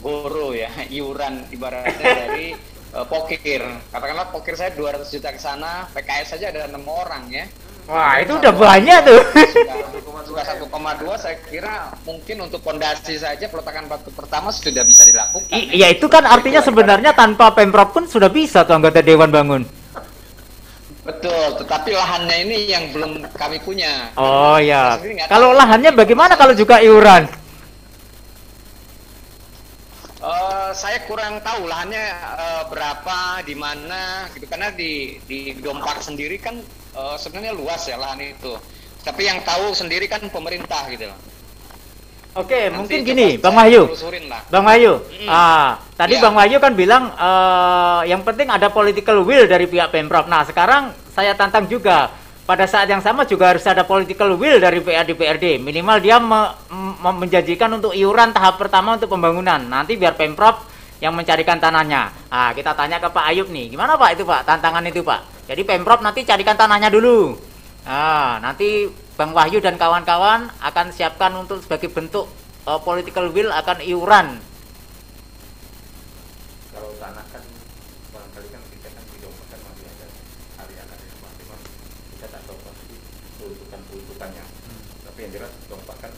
goro ya, iuran ibaratnya dari pokir. Katakanlah pokir saya 200 juta ke sana, PKS saja ada 6 orang ya. Wah, itu udah banyak tuh. Sudah 1,2, saya kira mungkin untuk fondasi saja peletakan batu pertama sudah bisa dilakukan. Iya, itu kan artinya sebenarnya tanpa Pemprov pun sudah bisa tuh anggota dewan bangun. Betul, tetapi lahannya ini yang belum kami punya. Oh ya. Kalau lahannya bagaimana kalau juga iuran? Saya kurang tahu lahannya berapa, di mana gitu, karena di Dompak sendiri kan sebenarnya luas ya lahan itu. Tapi yang tahu sendiri kan pemerintah gitu. Oke, mungkin gini, Bang Wahyu. Bang Wahyu, tadi Bang Wahyu kan bilang yang penting ada political will dari pihak Pemprov. Nah, sekarang saya tantang juga. Pada saat yang sama juga harus ada political will dari pihak DPRD. Minimal dia menjanjikan untuk iuran tahap pertama untuk pembangunan. Nanti biar Pemprov yang mencarikan tanahnya. Nah, kita tanya ke Pak Ayub nih, gimana Pak itu Pak, tantangan itu Pak? Jadi Pemprov nanti carikan tanahnya dulu. Nah, nanti Bang Wahyu dan kawan-kawan akan siapkan untuk sebagai bentuk political will akan iuran. Kalau tanah kan barangkali kan kita kan di Dompak kan masih ada area memang kita tak tahu pasti peruntukannya. Tapi yang jelas Dompak kan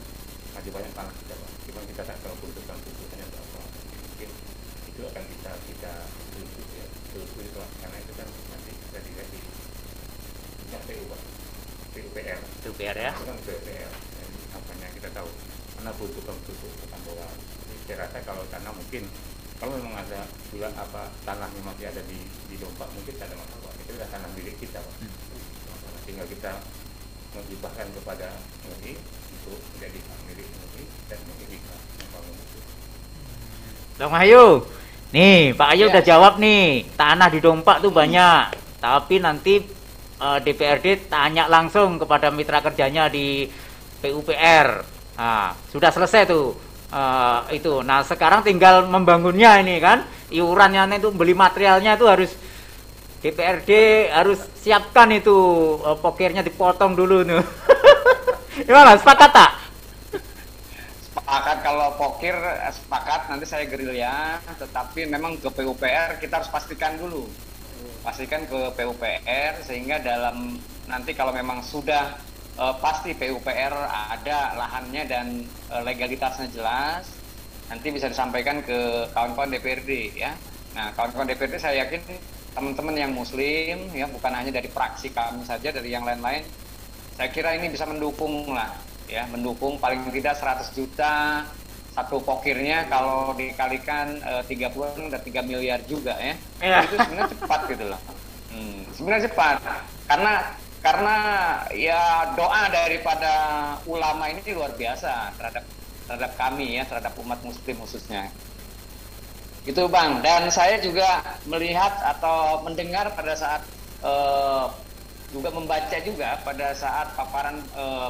masih banyak tanah kita, Pak. Cuma kita tak tahu peruntukannya berapa. Mungkin itu akan kita tuntut ya, telusuri karena itu kan nanti bisa dilihat di PU, Pak. PUPR. PUPR ya. Itu kan PUPR. Apanya kita tahu. Karena peruntukan bola. Saya rasa kalau tanah mungkin kalau memang ada bulan tanahnya masih ada di Dompak mungkin tidak ada masalah. Itu sudah tanah milik kita, Pak. Tinggal kita menghibahkan kepada MUI untuk menjadi milik MUI dan MUI bisa membangun itu. Bang Wahyu, nih Pak Ayu udah jawab nih, tanah di Dompak tuh banyak, tapi nanti DPRD tanya langsung kepada mitra kerjanya di PUPR. Nah, sudah selesai tuh itu. Nah, sekarang tinggal membangunnya ini kan, iurannya itu beli materialnya itu harus DPRD harus siapkan itu pokirnya dipotong dulu tuh. Gimana, sepakat tak? Sepakat, kalau pokir sepakat, nanti saya gerilya, tetapi memang ke PUPR kita harus pastikan dulu. Pastikan ke PUPR sehingga dalam nanti kalau memang sudah pasti PUPR ada lahannya dan legalitasnya jelas, nanti bisa disampaikan ke kawan-kawan DPRD ya. Nah, kawan-kawan DPRD saya yakin teman-teman yang muslim ya, bukan hanya dari fraksi kami saja, dari yang lain-lain, saya kira ini bisa mendukung lah ya, mendukung paling tidak 100 juta satu pokirnya, kalau dikalikan 30 udah 3 miliar juga ya. Itu sebenarnya cepat gitu loh. Sebenarnya cepat karena ya doa daripada ulama ini luar biasa terhadap kami ya, terhadap umat muslim khususnya. Itu Bang, dan saya juga melihat atau mendengar pada saat juga membaca juga pada saat paparan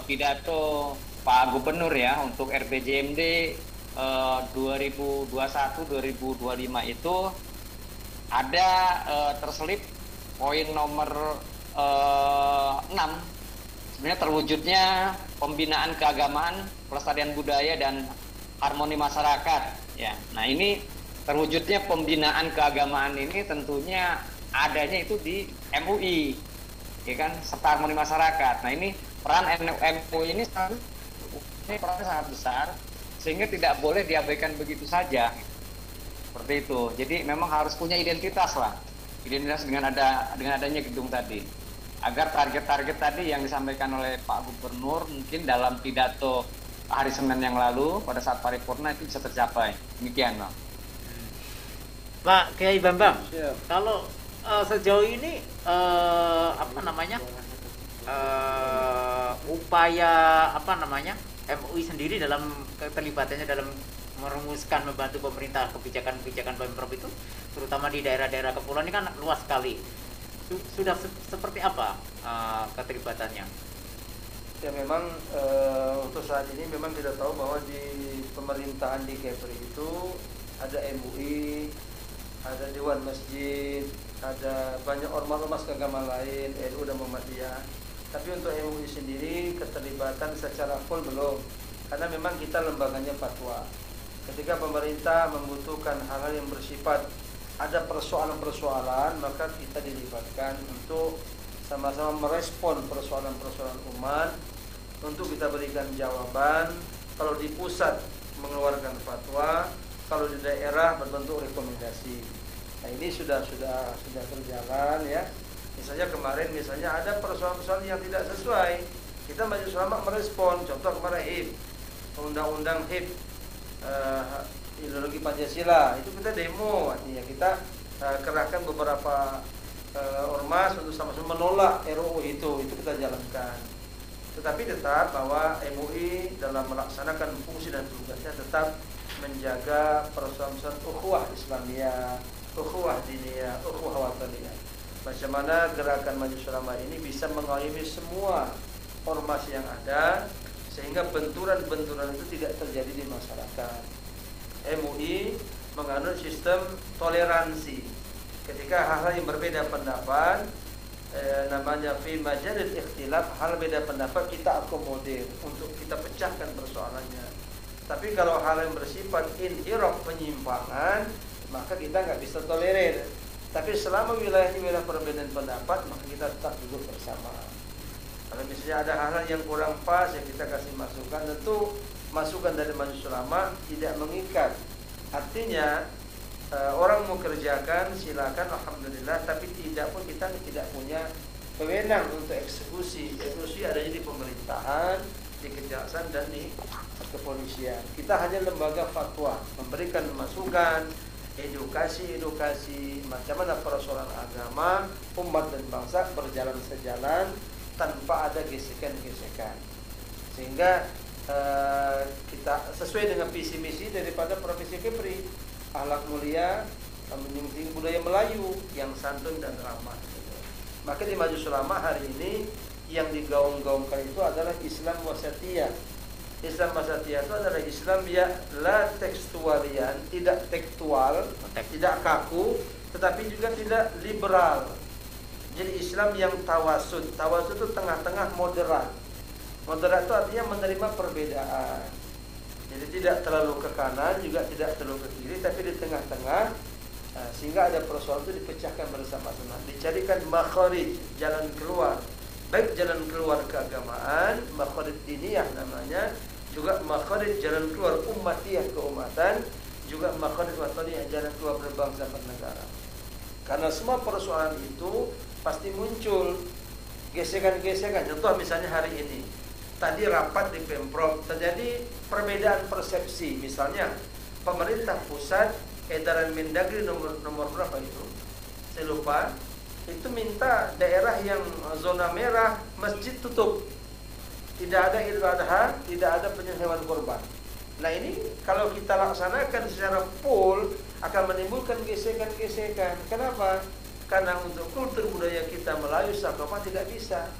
pidato Pak Gubernur ya untuk RPJMD 2021-2025 itu ada terselip poin nomor 6, sebenarnya terwujudnya pembinaan keagamaan, pelestarian budaya dan harmoni masyarakat ya. Nah, ini terwujudnya pembinaan keagamaan ini tentunya adanya itu di MUI ya kan, serta harmoni masyarakat. Nah, ini peran MUI ini perannya sangat besar sehingga tidak boleh diabaikan begitu saja seperti itu. Jadi memang harus punya identitas lah, identitas dengan adanya gedung tadi, agar target-target tadi yang disampaikan oleh Pak Gubernur mungkin dalam pidato hari Senin yang lalu pada saat paripurna itu bisa tercapai. Demikian Bang. Pak Kiai Bambang, kalau sejauh ini upaya MUI sendiri dalam keterlibatannya dalam merumuskan, membantu pemerintah kebijakan-kebijakan Pemprov itu, terutama di daerah-daerah kepulauan ini kan luas sekali. Sudah seperti apa keterlibatannya? Ya memang untuk saat ini memang kita tahu bahwa di pemerintahan di Kepri itu ada MUI, ada Dewan Masjid, ada banyak ormas-ormas keagamaan lain, NU dan Muhammadiyah. Tapi untuk MUI sendiri keterlibatan secara full belum, karena memang kita lembaganya fatwa. Ketika pemerintah membutuhkan hal-hal yang bersifat ada persoalan-persoalan, maka kita dilibatkan untuk sama-sama merespon persoalan-persoalan umat, untuk kita berikan jawaban. Kalau di pusat mengeluarkan fatwa, kalau di daerah berbentuk rekomendasi. Nah, ini sudah berjalan ya. Misalnya kemarin ada persoalan-persoalan yang tidak sesuai, kita Majelis Ulama merespon. Contoh kemarin HIP, undang-undang HIP, ideologi Pancasila, itu kita demo, artinya kita kerahkan beberapa ormas untuk sama-sama menolak RUU itu kita jalankan. Tetapi tetap bahwa MUI dalam melaksanakan fungsi dan tugasnya tetap menjaga persoalan ukhuwah Islamiyah, ukhuwah diniyah, ukhuwah wataniyah. Bagaimana gerakan Majelis Ulama ini bisa mengayomi semua ormas yang ada sehingga benturan-benturan itu tidak terjadi di masyarakat. MUI menganut sistem toleransi. Ketika hal-hal yang berbeda pendapat namanya fi majalil ikhtilaf, hal beda pendapat kita akomodir untuk kita pecahkan persoalannya. Tapi kalau hal yang bersifat inhiraf, penyimpangan, maka kita nggak bisa tolerir. Tapi selama wilayah ini wilayah perbedaan pendapat, maka kita tetap duduk bersama. Kalau misalnya ada hal-hal yang kurang pas, ya kita kasih masukan. Tentu masukan dari majelis ulama tidak mengikat. Artinya orang mau kerjakan silakan, alhamdulillah. Tapi kita tidak punya wewenang untuk eksekusi. Eksekusi adanya di pemerintahan, di kejaksaan dan di kepolisian. Kita hanya lembaga fatwa, memberikan masukan, edukasi macam mana persoalan agama umat dan bangsa berjalan sejalan tanpa ada gesekan-gesekan, sehingga kita sesuai dengan visi misi daripada Provinsi Kepri, akhlak mulia, menjunjung budaya Melayu yang santun dan ramah. Maka di Majelis Ulama hari ini yang digaung-gaungkan itu adalah Islam wasatiyah. Islam wasatiyah itu adalah Islam yang la tekstualian, tidak tekstual, tidak kaku, tetapi juga tidak liberal. Jadi Islam yang tawasud. Tawasud itu tengah-tengah, moderat. Moderat itu artinya menerima perbedaan. Jadi tidak terlalu ke kanan, juga tidak terlalu ke kiri, tapi di tengah-tengah, sehingga ada persoalan itu dipecahkan bersama-sama. Dicarikan makharij, jalan keluar. Baik jalan keluar keagamaan, makharij diniyah namanya, juga makharij jalan keluar ummatiyah keumatan, juga makharij wataniyah jalan keluar berbangsa bernegara. Karena semua persoalan itu pasti muncul gesekan-gesekan. Contoh misalnya hari ini, tadi rapat di Pemprov terjadi perbedaan persepsi. Misalnya pemerintah pusat edaran Mendagri nomor berapa itu? Saya lupa. Itu minta daerah yang zona merah masjid tutup. Tidak ada Idul Adha, tidak ada penyembelihan hewan kurban. Nah ini kalau kita laksanakan secara full akan menimbulkan gesekan-gesekan. Kenapa? Karena untuk kultur budaya kita Melayu Sakopah tidak bisa.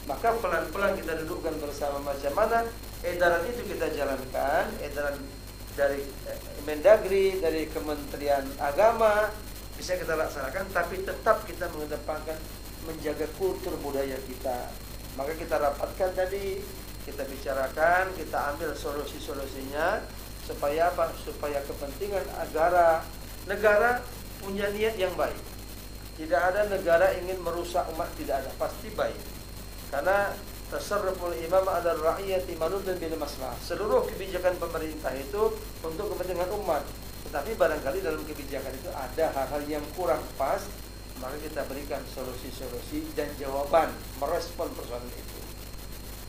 Maka pelan-pelan kita dudukkan bersama macam mana edaran itu kita jalankan, edaran dari Mendagri, dari Kementerian Agama bisa kita laksanakan, tapi tetap kita mengedepankan menjaga kultur budaya kita. Maka kita rapatkan tadi, kita bicarakan, kita ambil solusi-solusinya supaya apa? Supaya kepentingan negara punya niat yang baik. Tidak ada negara ingin merusak umat, tidak ada, pasti baik. Karena tasarruful imam ala ra'iyati manudun bil maslahah. Seluruh kebijakan pemerintah itu untuk kepentingan umat. Tetapi barangkali dalam kebijakan itu ada hal-hal yang kurang pas, maka kita berikan solusi-solusi dan jawaban merespon persoalan itu.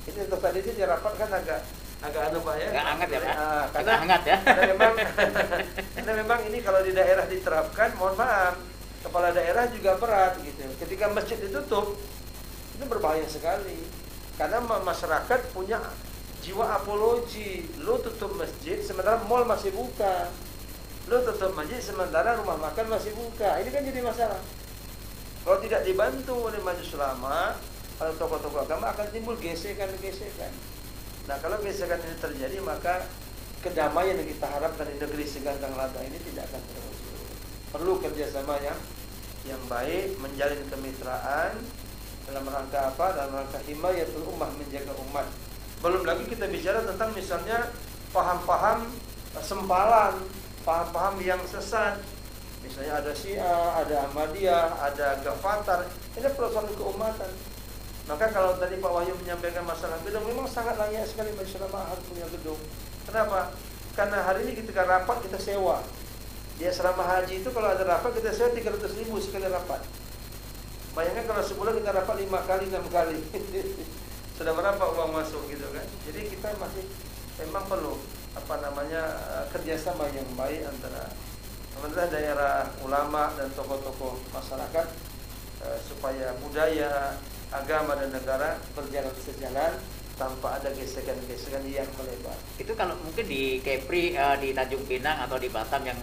Itu untuk tadi itu rapat kan agak anu Pak ya. Agak hangat ya Pak. Karena hangat ya. Karena memang ini kalau di daerah diterapkan, mohon maaf, kepala daerah juga berat gitu. Ketika masjid ditutup, itu berbahaya sekali. Karena masyarakat punya jiwa apologi. Lu tutup masjid sementara mall masih buka. Lu tutup masjid sementara rumah makan masih buka. Ini kan jadi masalah. Kalau tidak dibantu oleh majelis ulama, atau tokoh-tokoh agama akan timbul gesekan-gesekan. Nah, kalau gesekan ini terjadi, maka kedamaian yang kita harapkan di negeri segantang lada ini tidak akan terwujud. Perlu kerjasama yang baik, menjalin kemitraan dalam rangka apa? Dalam rangka himayatul ummah, menjaga umat. Belum lagi kita bicara tentang misalnya paham-paham sempalan, paham-paham yang sesat. Misalnya ada Syiah, ada Ahmadiyah, ada Gafatar. Ini persoalan keumatan. Maka kalau tadi Pak Wahyu menyampaikan masalah gedung, memang sangat layak sekali majelis ulama harus punya gedung. Kenapa? Karena hari ini ketika rapat kita sewa. Di asrama haji itu kalau ada rapat kita sewa 300.000 sekali rapat. Bayangkan kalau sebulan kita rapat 5 kali, 6 kali. Sudah berapa uang masuk gitu kan. Jadi kita masih memang perlu kerjasama yang baik antara pemerintah daerah, ulama dan tokoh-tokoh masyarakat supaya budaya, agama dan negara berjalan sejalan tanpa ada gesekan-gesekan yang melebar. Itu kalau mungkin di Kepri, di Tanjung Pinang atau di Batam yang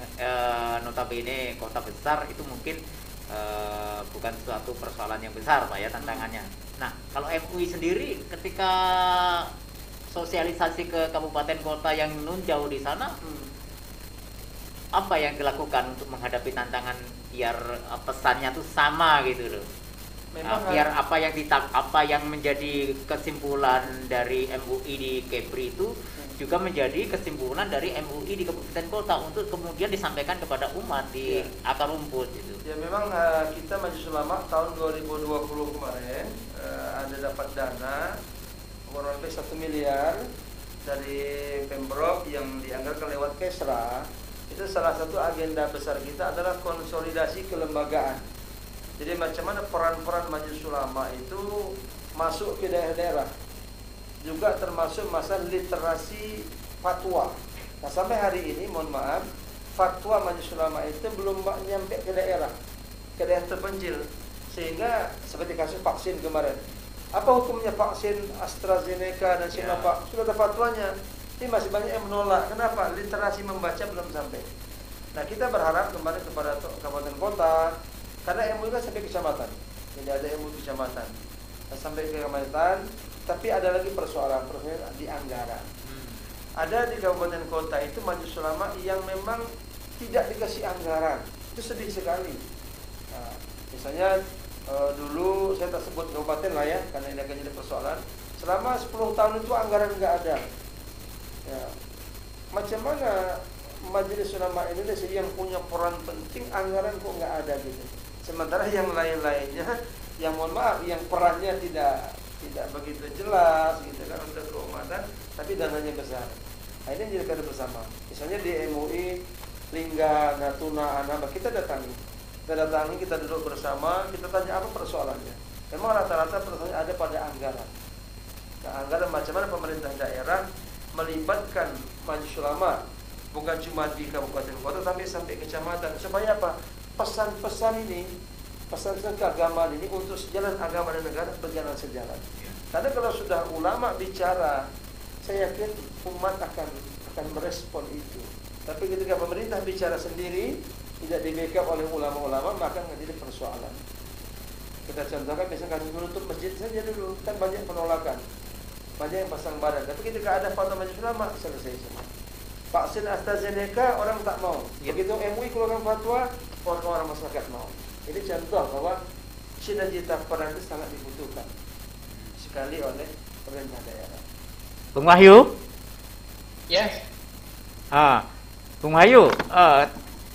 notabene kota besar itu mungkin bukan suatu persoalan yang besar Pak ya tantangannya. Nah, kalau MUI sendiri ketika sosialisasi ke kabupaten kota yang nun jauh di sana, apa yang dilakukan untuk menghadapi tantangan biar pesannya tuh sama gitu loh? biar apa yang menjadi kesimpulan dari MUI di Kepri itu juga menjadi kesimpulan dari MUI di kabupaten kota untuk kemudian disampaikan kepada umat di akar rumput itu. Ya memang kita Majelis Ulama tahun 2020 kemarin ada dapat dana kurang lebih 1 miliar dari Pemprov yang dianggarkan lewat Kesra. Itu salah satu agenda besar kita adalah konsolidasi kelembagaan. Jadi macam mana peran-peran Majelis Ulama itu masuk ke daerah-daerah. Juga termasuk masalah literasi fatwa. Nah sampai hari ini mohon maaf, fatwa Majelis Ulama itu belum nyampe ke daerah terpencil. Sehingga seperti kasus vaksin kemarin. Apa hukumnya vaksin AstraZeneca dan Sinovac? Sudah ada fatwanya. Ini masih banyak yang menolak. Kenapa? Literasi membaca belum sampai. Nah kita berharap kemarin kepada kabupaten kota, karena MUI kan sampai kecamatan. Jadi ada MUI kecamatan. Nah, sampai ke kecamatan, tapi ada lagi persoalan di anggaran. Ada di kabupaten kota itu Majelis Ulama yang memang tidak dikasih anggaran. Itu sedih sekali. Nah, misalnya dulu saya tak sebut kabupaten lah ya, karena ini akan jadi persoalan. Selama 10 tahun itu anggaran nggak ada. Ya. Macam mana Majelis Ulama Indonesia yang punya peran penting anggaran kok nggak ada gitu. Sementara yang lain-lainnya, yang mohon maaf, yang perannya tidak begitu jelas gitu kan untuk keumatan, tapi dananya besar. Nah, ini jadi kada bersama. Misalnya di MUI, Lingga, Natuna, Anambas, kita datangi, kita duduk bersama, kita tanya apa persoalannya. Memang rata-rata persoalannya ada pada anggaran. Nah, anggaran macam mana pemerintah daerah melibatkan Majelis Ulama, bukan cuma di kabupaten kota, tapi sampai kecamatan. Supaya apa? Pesan-pesan ini, pesan-pesan keagamaan ini untuk sejalan agama dan negara berjalan sejalan. Karena kalau sudah ulama bicara, saya yakin umat akan merespon itu. Tapi ketika pemerintah bicara sendiri, tidak di-backup oleh ulama-ulama, maka menjadi persoalan. Kita contohkan misalkan menutup masjid saja dulu, kan banyak penolakan, banyak yang pasang badan. Tapi ketika ada fatwa Majelis Ulama, selesai semua. Vaksin AstraZeneca orang tak mau. Begitu MUI keluarkan fatwa, orang-orang masyarakat mau. Ini contoh bahwa sinergitas peran itu sangat dibutuhkan sekali oleh pemerintah daerah. Bung Wahyu? Ya. Bung Wahyu,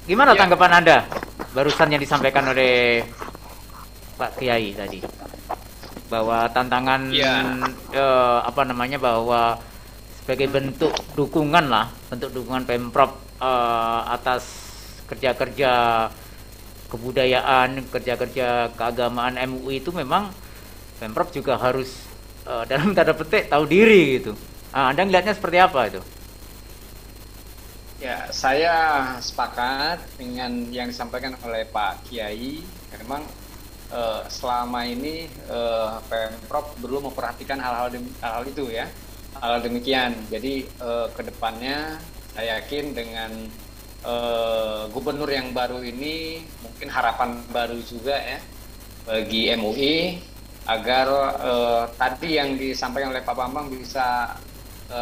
gimana tanggapan Anda barusan yang disampaikan oleh Pak Kiai tadi? Bahwa tantangan bahwa sebagai bentuk dukungan Pemprov atas kerja-kerja kebudayaan, kerja-kerja keagamaan MUI itu memang Pemprov juga harus dalam tanda petik tahu diri gitu. Anda melihatnya seperti apa itu? Ya, saya sepakat dengan yang disampaikan oleh Pak Kiai. Memang selama ini Pemprov belum memperhatikan hal-hal itu ya. Hal demikian. Jadi kedepannya saya yakin dengan gubernur yang baru ini mungkin harapan baru juga ya bagi MUI agar tadi yang disampaikan oleh Pak Bambang bisa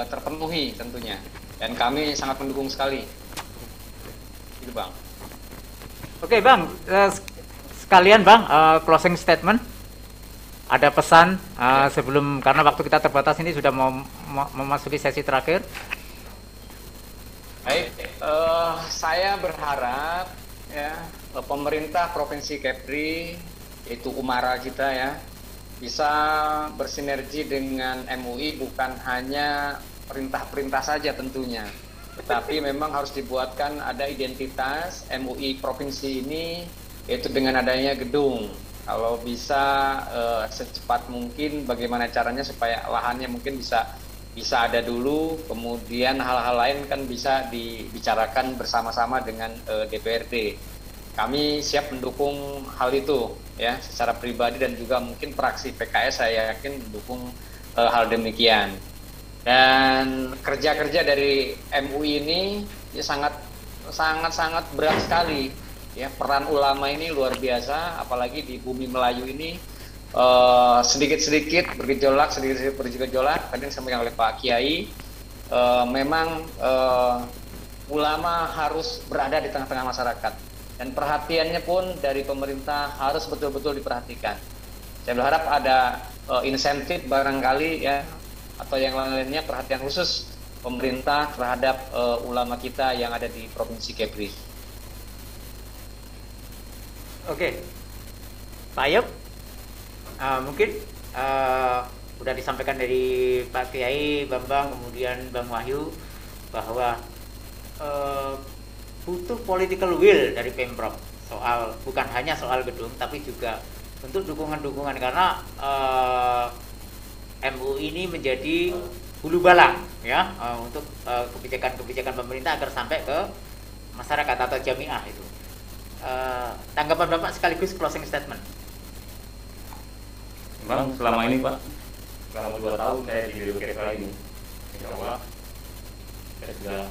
terpenuhi tentunya, dan kami sangat mendukung sekali. Itu Bang. Oke Bang, sekalian Bang closing statement. Ada pesan sebelum, karena waktu kita terbatas ini sudah mau memasuki sesi terakhir. Baik, saya berharap ya pemerintah Provinsi Kepri, yaitu Umara kita ya, bisa bersinergi dengan MUI, bukan hanya perintah-perintah saja tentunya, tetapi memang harus dibuatkan ada identitas MUI Provinsi ini, yaitu dengan adanya gedung. Kalau bisa secepat mungkin bagaimana caranya supaya lahannya mungkin bisa ada dulu, kemudian hal-hal lain kan bisa dibicarakan bersama-sama dengan DPRD. Kami siap mendukung hal itu ya secara pribadi, dan juga mungkin fraksi PKS saya yakin mendukung hal demikian. Dan kerja-kerja dari MUI ini ya sangat berat sekali. Ya, peran ulama ini luar biasa, apalagi di bumi Melayu ini sedikit-sedikit bergejolak, tadi yang disampaikan oleh Pak Kiai, memang ulama harus berada di tengah-tengah masyarakat, dan perhatiannya pun dari pemerintah harus betul-betul diperhatikan. Saya berharap ada insentif barangkali ya, atau yang lainnya, perhatian khusus pemerintah terhadap ulama kita yang ada di Provinsi Kepri. Oke, Pak Ayub, mungkin sudah disampaikan dari Pak Kiai Bambang, kemudian Bang Wahyu, bahwa butuh political will dari Pemprov soal, bukan hanya soal gedung, tapi juga untuk dukungan-dukungan, karena MUI ini menjadi hulu balang ya, untuk kebijakan-kebijakan pemerintah agar sampai ke masyarakat atau jamiah itu. Tanggapan Bapak sekaligus closing statement. Memang selama ini Pak, selama 2 tahun saya di Biro Kepra ini, insya Allah saya sudah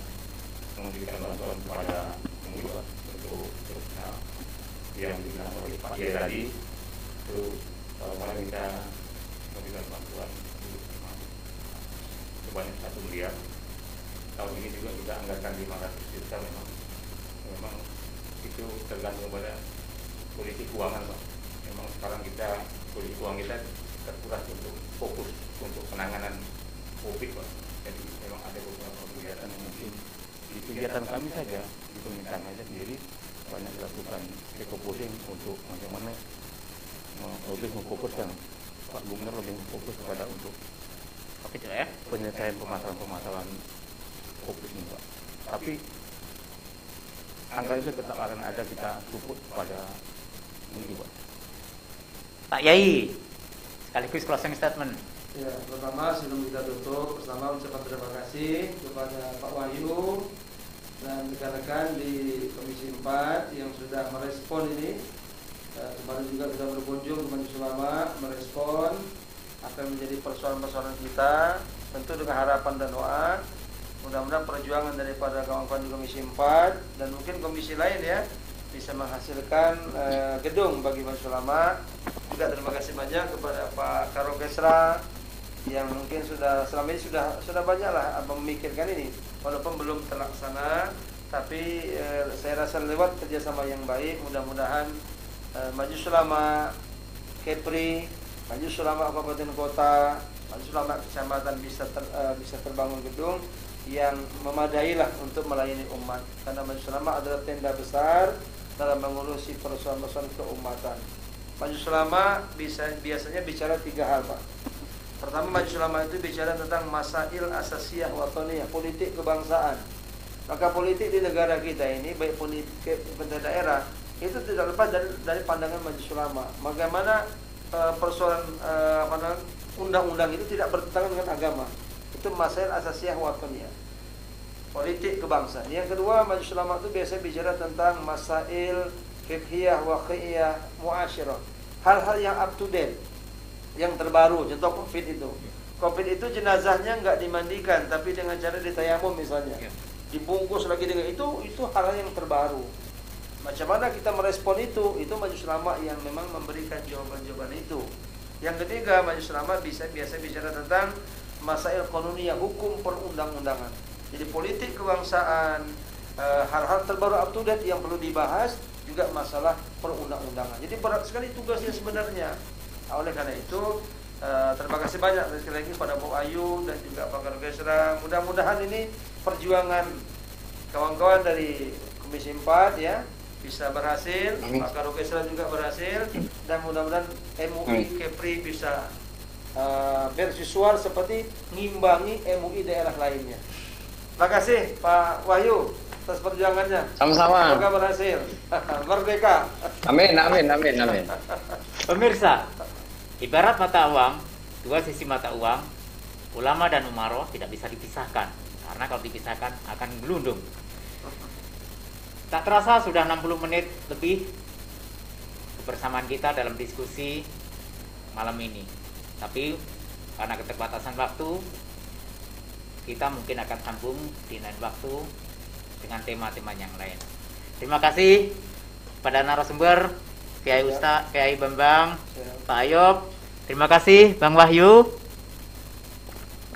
memberikan bantuan kepada MUI Pak, untuk yang dibilang oleh Pak Kiai tadi, itu kemarin kita memberikan bantuan sebanyak 1 miliar. Tahun ini juga kita anggarkan 500 juta. Memang itu tergantung pada kondisi keuangan Pak. Memang sekarang kita kondisi keuangan kita terkuras untuk fokus untuk penanganan COVID Pak. Jadi memang ada beberapa kegiatan yang mungkin di kegiatan kami saja, di pemerintahan saja sendiri banyak dilakukan refocusing untuk bagaimana lebih memfokuskan, Pak Gubernur lebih fokus kepada untuk penyelesaian permasalahan COVID ini Pak. Tapi angka itu tetap akan ada, kita support kepada ini Pak. Pak Yai, sekaligus closing statement. Ya, pertama sebelum kita tutup, pertama ucapan terima kasih kepada Pak Wahyu dan rekan-rekan di Komisi 4 yang sudah merespon ini. Kemarin juga kita berkunjung ke Majelis Ulama, merespon apa yang menjadi persoalan-persoalan kita, tentu dengan harapan dan doa. Mudah-mudahan perjuangan daripada kawan-kawan di Komisi 4 dan mungkin komisi lain ya bisa menghasilkan gedung bagi Majelis Ulama. Juga terima kasih banyak kepada Pak Karokesra yang mungkin sudah selama ini sudah banyaklah memikirkan ini, walaupun belum terlaksana, tapi saya rasa lewat kerjasama yang baik, mudah-mudahan Majelis Ulama Kepri, Majelis Ulama Kabupaten Kota, Majelis Ulama Kecamatan bisa terbangun gedung yang memadai lah untuk melayani umat, karena Majelis Ulama adalah tenda besar dalam mengurusi persoalan-persoalan keumatan. Majelis Ulama biasanya bicara 3 hal Pak. Pertama, Majelis Ulama itu bicara tentang masail asasiyah wataniyah, politik kebangsaan. Maka politik di negara kita ini, baik politik pemerintah daerah, itu tidak lepas dari pandangan Majelis Ulama. Bagaimana persoalan undang-undang itu tidak bertentangan dengan agama. Itu masail asasiyah wataniyah, politik kebangsaan. Yang kedua, Majelis Ulama itu biasa bicara tentang masail fiqhiyah, waqi'iyah, muasyirah, hal-hal yang up to date, yang terbaru. Contoh COVID itu. COVID itu jenazahnya nggak dimandikan, tapi dengan cara ditayamum misalnya, dibungkus lagi dengan itu hal-hal yang terbaru. Macam mana kita merespon itu Majelis Ulama yang memang memberikan jawaban-jawaban itu. Yang ketiga, Majelis Ulama biasa bicara tentang masail qanuniyah, hukum perundang-undangan. Jadi politik kebangsaan, hal-hal terbaru up to date yang perlu dibahas, juga masalah perundang-undangan. Jadi berat sekali tugasnya sebenarnya. Oleh karena itu, terima kasih banyak sekali lagi pada Pak Ayu dan juga Pak Karokesra. Mudah-mudahan ini perjuangan kawan-kawan dari Komisi 4 ya bisa berhasil, Pak Karokesra juga berhasil, dan mudah-mudahan MUI Kepri bisa bersuara seperti ngimbangi MUI daerah lainnya. Terima kasih Pak Wahyu atas perjuangannya. Sama-sama. Semoga berhasil. Merdeka. Amin, amin, amin, amin. Pemirsa, ibarat mata uang, 2 sisi mata uang, ulama dan umaroh tidak bisa dipisahkan, karena kalau dipisahkan akan gelundung. Tak terasa sudah 60 menit lebih kebersamaan kita dalam diskusi malam ini. Tapi karena keterbatasan waktu, kita mungkin akan sambung di lain waktu dengan tema-tema yang lain. Terima kasih pada narasumber Kiai Ustaz, Kiai Bambang, Pak Ayub. Terima kasih Bang Wahyu.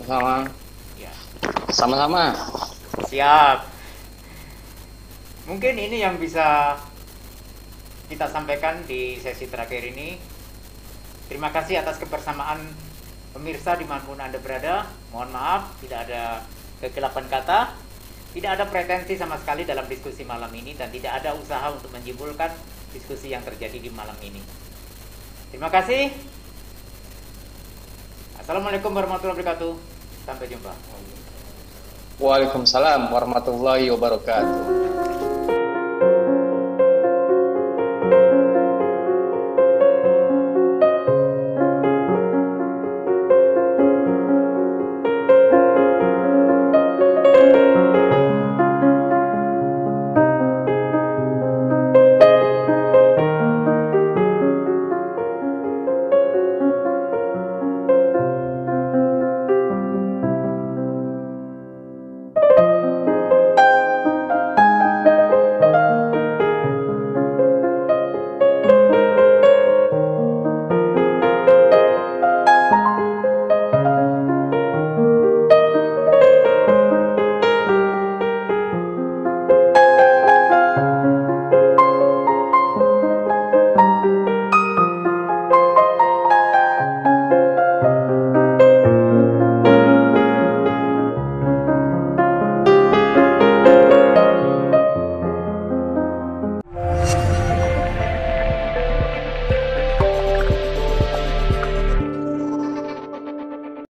Sama. Ya. Sama-sama. Siap. Mungkin ini yang bisa kita sampaikan di sesi terakhir ini. Terima kasih atas kebersamaan pemirsa dimanapun Anda berada. Mohon maaf, tidak ada kegelapan kata, tidak ada pretensi sama sekali dalam diskusi malam ini, dan tidak ada usaha untuk menyimpulkan diskusi yang terjadi di malam ini. Terima kasih. Assalamualaikum warahmatullahi wabarakatuh. Sampai jumpa. Waalaikumsalam warahmatullahi wabarakatuh.